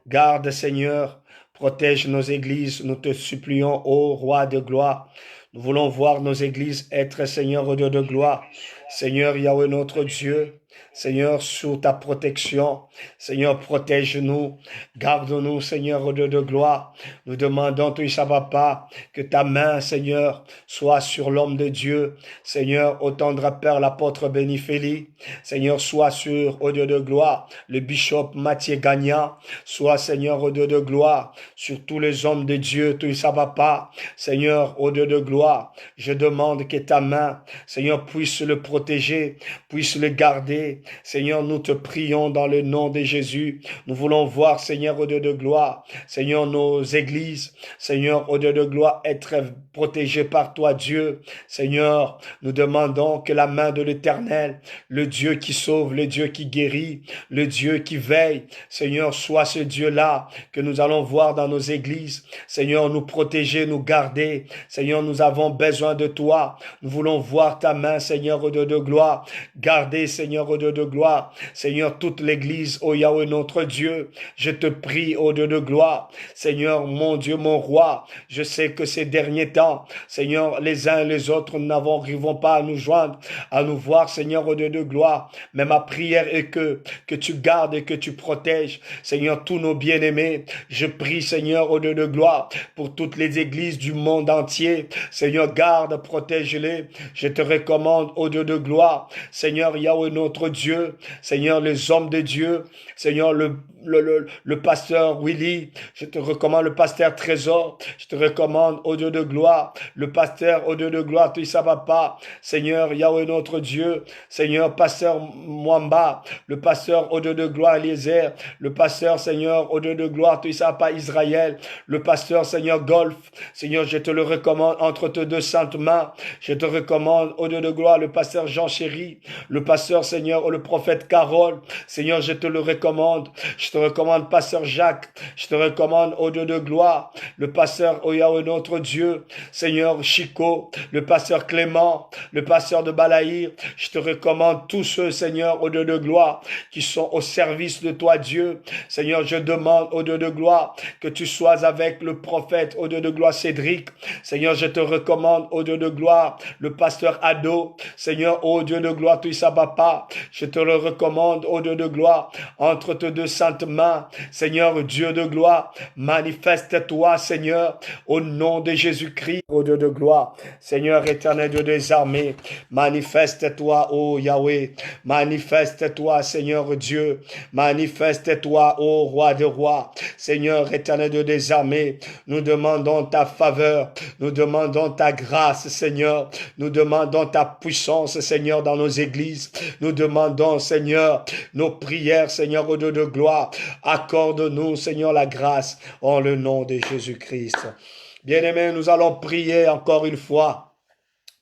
Garde, Seigneur, protège nos églises. Nous te supplions, ô Roi de gloire. Nous voulons voir nos églises être, Seigneur, au Dieu de gloire. Seigneur, Yahweh notre Dieu, Seigneur, sous ta protection. Seigneur, protège-nous. Garde-nous, Seigneur, au Dieu de gloire. Nous demandons, tout ça, papa, que ta main, Seigneur, soit sur l'homme de Dieu. Seigneur, au tendre Père, l'apôtre Béniféli. Seigneur, soit sur, au Dieu de gloire, le bishop Mathieu Gagnan. Soit, Seigneur, au Dieu de gloire, sur tous les hommes de Dieu, tout ça, papa. Seigneur, au Dieu de gloire, je demande que ta main, Seigneur, puisse le protéger, puisse le garder. Seigneur, nous te prions dans le nom de Jésus. Nous voulons voir, Seigneur, au Dieu de gloire, Seigneur, nos églises, Seigneur, au Dieu de gloire, être protégées par toi, Dieu. Seigneur, nous demandons que la main de l'Éternel, le Dieu qui sauve, le Dieu qui guérit, le Dieu qui veille, Seigneur, soit ce Dieu-là que nous allons voir dans nos églises. Seigneur, nous protéger, nous garder. Seigneur, nous avons besoin de toi. Nous voulons voir ta main, Seigneur, au Dieu de gloire. Garder, Seigneur, au Dieu de gloire. Seigneur, toute l'église, ô Yahweh, notre Dieu, je te prie, ô Dieu de gloire. Seigneur, mon Dieu, mon roi, je sais que ces derniers temps, Seigneur, les uns et les autres n'arrivons pas à nous joindre, à nous voir, Seigneur, au Dieu de gloire. Mais ma prière est que tu gardes et que tu protèges, Seigneur, tous nos bien-aimés. Je prie, Seigneur, au Dieu de gloire, pour toutes les églises du monde entier. Seigneur, garde, protège-les. Je te recommande, ô Dieu de gloire, Seigneur, Yahweh, notre Dieu, Seigneur, les hommes de Dieu, Seigneur, le pasteur Willy, je te recommande le pasteur Trésor, je te recommande, ô Dieu de gloire, le pasteur, ô Dieu de gloire, tu ça va pas, Seigneur, Yahweh, notre Dieu, Seigneur, pasteur Mwamba, le pasteur, ô Dieu de gloire, Eliezer, le pasteur, Seigneur, ô Dieu de gloire, tu ça pas, Israël, le pasteur, Seigneur, Golf, Seigneur, je te le recommande entre tes deux saintes mains, je te recommande, ô Dieu de gloire, le pasteur Jean Chéri, le pasteur, Seigneur, le prophète Carole, Seigneur, je te le recommande. Je te recommande, pasteur Jacques. Je te recommande, ô Dieu de gloire, le pasteur, ô Yahweh, notre Dieu, Seigneur Chico, le pasteur Clément, le pasteur de Balaïr. Je te recommande tous ceux, Seigneur, ô Dieu de gloire, qui sont au service de toi, Dieu. Seigneur, je demande, ô Dieu de gloire, que tu sois avec le prophète, ô Dieu de gloire, Cédric. Seigneur, je te recommande, ô Dieu de gloire, le pasteur Ado. Seigneur, ô Dieu de gloire, tu sais pas. Je te le recommande, ô Dieu de gloire, entre tes deux saintes mains. Seigneur, Dieu de gloire, manifeste-toi, Seigneur, au nom de Jésus-Christ, ô Dieu de gloire. Seigneur éternel, Dieu des armées, manifeste-toi, ô Yahweh, manifeste-toi, Seigneur Dieu, manifeste-toi, ô Roi de rois. Seigneur éternel, Dieu des armées, nous demandons ta faveur, nous demandons ta grâce, Seigneur, nous demandons ta puissance, Seigneur, dans nos églises. Nous demandons, Seigneur, nos prières, Seigneur, au Dieu de gloire. Accorde-nous, Seigneur, la grâce en le nom de Jésus-Christ. Bien-aimés, nous allons prier encore une fois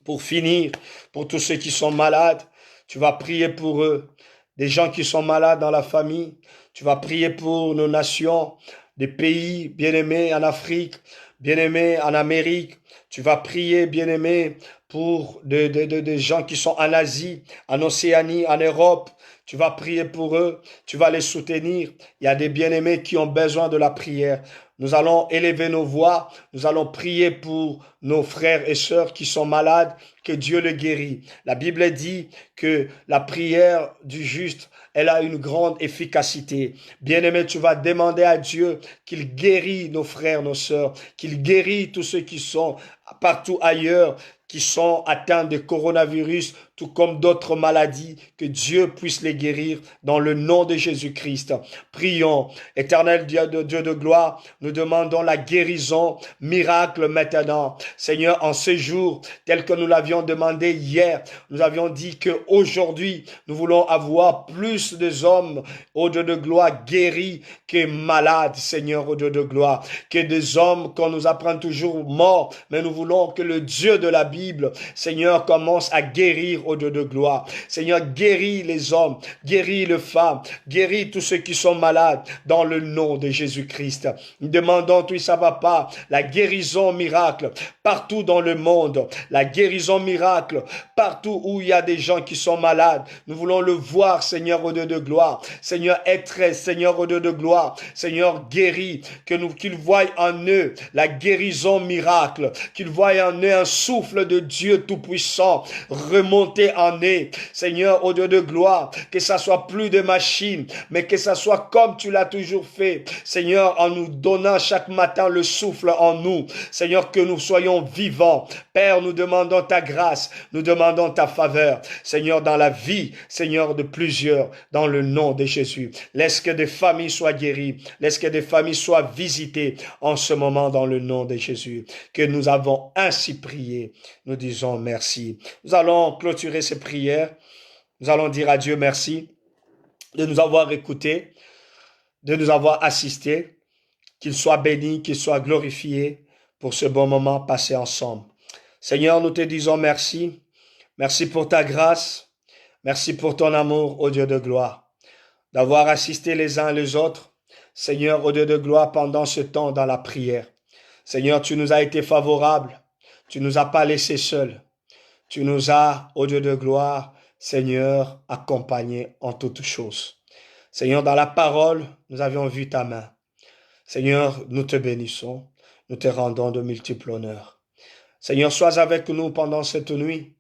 pour finir, pour tous ceux qui sont malades. Tu vas prier pour eux. Des gens qui sont malades dans la famille. Tu vas prier pour nos nations, des pays, bien-aimés, en Afrique, bien-aimés, en Amérique. Tu vas prier, bien-aimés, pour des gens qui sont en Asie, en Océanie, en Europe. Tu vas prier pour eux, tu vas les soutenir. Il y a des bien-aimés qui ont besoin de la prière. Nous allons élever nos voix, nous allons prier pour nos frères et sœurs qui sont malades, que Dieu les guérit. La Bible dit que la prière du juste, elle a une grande efficacité. Bien-aimé, tu vas demander à Dieu qu'il guérit nos frères, nos sœurs, qu'il guérit tous ceux qui sont partout ailleurs, qui sont atteints de coronavirus, tout comme d'autres maladies, que Dieu puisse les guérir dans le nom de Jésus-Christ. Prions. Éternel Dieu de gloire, nous demandons la guérison, miracle maintenant. Seigneur, en ce jour, tel que nous l'avions demandé hier, nous avions dit que aujourd'hui, nous voulons avoir plus de hommes au Dieu de gloire guéris que malades, Seigneur, au Dieu de gloire, que des hommes qu'on nous apprend toujours morts, mais nous voulons que le Dieu de la Bible, Seigneur, commence à guérir au Dieu de gloire. Seigneur, guéris les hommes, guéris les femmes, guéris tous ceux qui sont malades dans le nom de Jésus-Christ. Nous demandons, tout ça va pas, la guérison miracle partout dans le monde, la guérison miracle partout où il y a des gens qui sont malades. Nous voulons le voir, Seigneur, au Dieu de gloire. Seigneur, être, Seigneur, au Dieu de gloire. Seigneur, guéris, qu'ils voient en eux la guérison miracle, qu'ils voient en eux un souffle de Dieu Tout-Puissant remonter en eux. Seigneur, au Dieu de gloire, que ça soit plus de machines, mais que ça soit comme tu l'as toujours fait. Seigneur, en nous donnant chaque matin le souffle en nous. Seigneur, que nous soyons vivants. Père, nous demandons ta grâce, nous demandons ta faveur. Seigneur, dans la vie, Seigneur, de plusieurs, dans le nom de Jésus. Laisse que des familles soient guéries. Laisse que des familles soient visitées en ce moment dans le nom de Jésus. Que nous avons ainsi prié. Nous disons merci. Nous allons clôturer ces prières. Nous allons dire à Dieu merci de nous avoir écoutés, de nous avoir assistés. Qu'il soit béni, qu'il soit glorifié pour ce bon moment passé ensemble. Seigneur, nous te disons merci. Merci pour ta grâce. Merci pour ton amour, ô Dieu de gloire. D'avoir assisté les uns les autres, Seigneur, ô Dieu de gloire, pendant ce temps dans la prière. Seigneur, tu nous as été favorable. Tu nous as pas laissés seuls. Tu nous as, ô Dieu de gloire, Seigneur, accompagnés en toutes choses. Seigneur, dans la parole, nous avions vu ta main. Seigneur, nous te bénissons, nous te rendons de multiples honneurs. Seigneur, sois avec nous pendant cette nuit.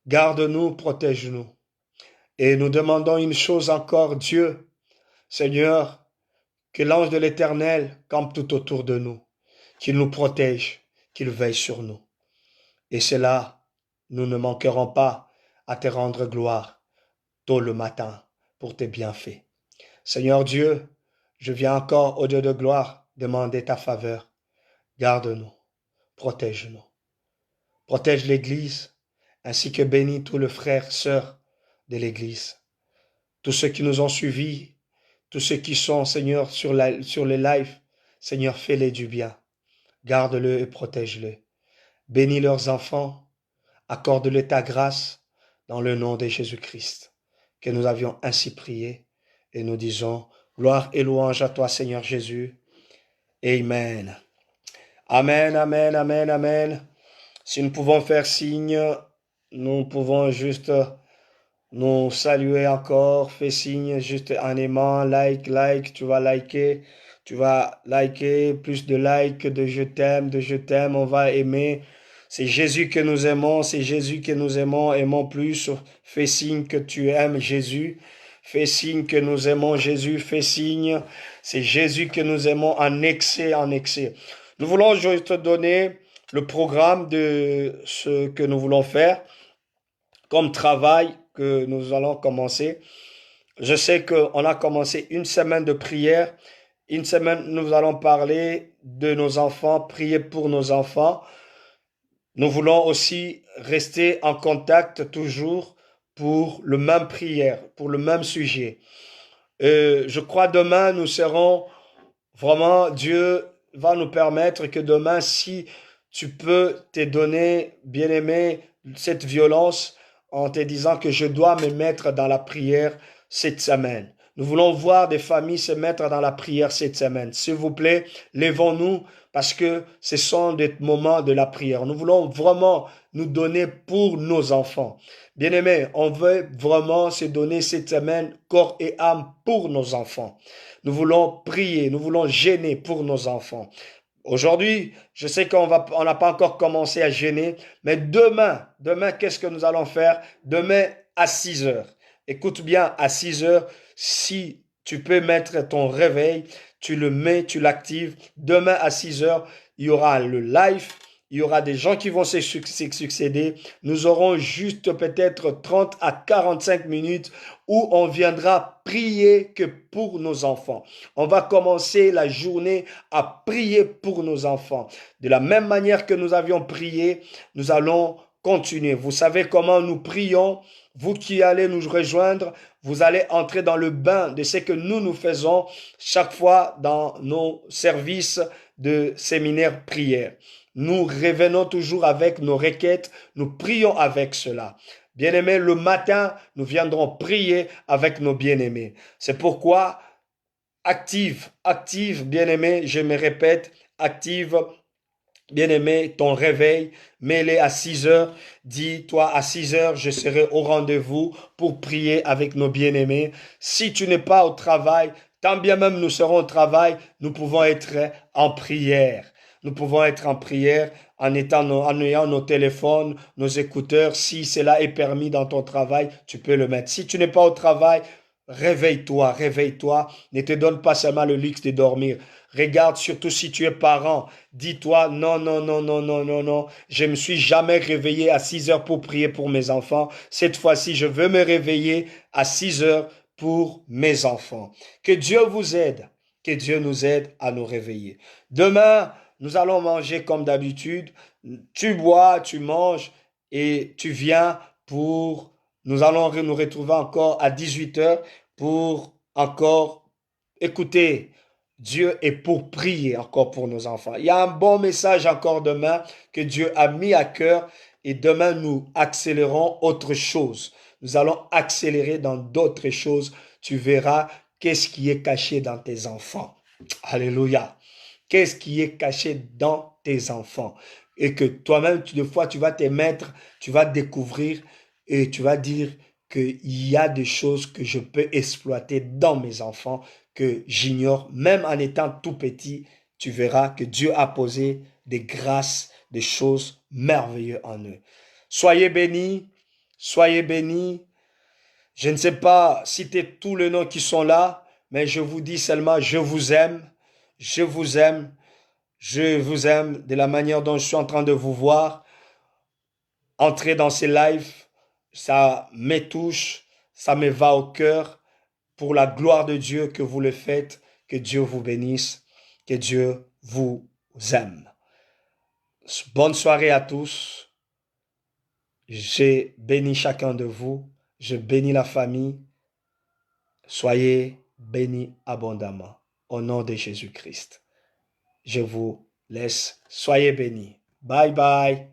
Garde-nous, protège-nous. Et nous demandons une chose encore, Dieu, Seigneur, que l'ange de l'Éternel campe tout autour de nous, qu'il nous protège, qu'il veille sur nous. Et c'est là, nous ne manquerons pas à te rendre gloire tôt le matin pour tes bienfaits. Seigneur Dieu, je viens encore, au Dieu de gloire, demander ta faveur. Garde-nous, protège-nous. Protège l'Église, ainsi que bénis tous les frères, sœurs de l'Église. Tous ceux qui nous ont suivis, tous ceux qui sont, Seigneur, sur les lives, Seigneur, fais-les du bien. Garde-le et protège-le. Bénis leurs enfants, accorde-le ta grâce dans le nom de Jésus-Christ. Que nous avions ainsi prié et nous disons, gloire et louange à toi, Seigneur Jésus. Amen. Amen, amen, amen, amen. Si nous pouvons faire signe, nous pouvons juste nous saluer encore. Fais signe juste en aimant, like, tu vas liker. Tu vas liker, plus de likes, de je t'aime, on va aimer. C'est Jésus que nous aimons, c'est Jésus que nous aimons, aimons plus. Fais signe que tu aimes Jésus. Fais signe que nous aimons Jésus, fais signe. C'est Jésus que nous aimons en excès, en excès. Nous voulons juste donner le programme de ce que nous voulons faire comme travail que nous allons commencer. Je sais qu'on a commencé une semaine de prière. Une semaine, nous allons parler de nos enfants, prier pour nos enfants. Nous voulons aussi rester en contact toujours pour le même prière, pour le même sujet. Je crois demain, nous serons vraiment, Dieu va nous permettre que demain, si tu peux te donner, bien-aimé, cette violence en te disant que je dois me mettre dans la prière cette semaine. Nous voulons voir des familles se mettre dans la prière cette semaine. S'il vous plaît, lèvons-nous parce que ce sont des moments de la prière. Nous voulons vraiment nous donner pour nos enfants. Bien-aimés, on veut vraiment se donner cette semaine corps et âme pour nos enfants. Nous voulons prier, nous voulons gêner pour nos enfants. Aujourd'hui, je sais on n'a pas encore commencé à jeûner, mais demain, qu'est-ce que nous allons faire? Demain à 6 heures. Écoute bien, à 6 heures, si tu peux mettre ton réveil, tu le mets, tu l'actives. Demain à 6 heures, il y aura le live. Il y aura des gens qui vont se succéder. Nous aurons juste peut-être 30 à 45 minutes où on viendra prier que pour nos enfants. On va commencer la journée à prier pour nos enfants. De la même manière que nous avions prié, nous allons continuer. Vous savez comment nous prions. Vous qui allez nous rejoindre, vous allez entrer dans le bain de ce que nous faisons chaque fois dans nos services de séminaire prière. Nous revenons toujours avec nos requêtes, nous prions avec cela. Bien-aimés, le matin, nous viendrons prier avec nos bien-aimés. C'est pourquoi active, bien-aimé, je me répète, active, bien-aimé, ton réveil, mets-le à 6 heures. Dis-toi, à 6 heures, je serai au rendez-vous pour prier avec nos bien-aimés. Si tu n'es pas au travail, tant bien même nous serons au travail, nous pouvons être en prière. Nous pouvons être en prière en ayant nos téléphones, nos écouteurs. Si cela est permis dans ton travail, tu peux le mettre. Si tu n'es pas au travail, réveille-toi, réveille-toi. Ne te donne pas seulement le luxe de dormir. Regarde, surtout si tu es parent, dis-toi, non, non, non, non, non, non, non, je me suis jamais réveillé à 6 heures pour prier pour mes enfants. Cette fois-ci, je veux me réveiller à 6 heures pour mes enfants. Que Dieu vous aide, que Dieu nous aide à nous réveiller. Demain, nous allons manger comme d'habitude. Tu bois, tu manges et tu viens pour... Nous allons nous retrouver encore à 18 heures pour encore écouter Dieu est pour prier encore pour nos enfants. Il y a un bon message encore demain que Dieu a mis à cœur et demain nous accélérons autre chose. Nous allons accélérer dans d'autres choses. Tu verras qu'est-ce qui est caché dans tes enfants. Alléluia. Qu'est-ce qui est caché dans tes enfants? Et que toi-même, des fois, tu vas te mettre, tu vas découvrir et tu vas dire qu'il y a des choses que je peux exploiter dans mes enfants que j'ignore, même en étant tout petit. Tu verras que Dieu a posé des grâces, des choses merveilleuses en eux. Soyez bénis, soyez bénis. Je ne sais pas citer tous les noms qui sont là, mais je vous dis seulement, je vous aime, je vous aime, je vous aime de la manière dont je suis en train de vous voir. Entrer dans ces lives, ça me touche, ça me va au cœur. Pour la gloire de Dieu que vous le faites, que Dieu vous bénisse, que Dieu vous aime. Bonne soirée à tous. J'ai béni chacun de vous. Je bénis la famille. Soyez bénis abondamment. Au nom de Jésus-Christ. Je vous laisse. Soyez bénis. Bye bye.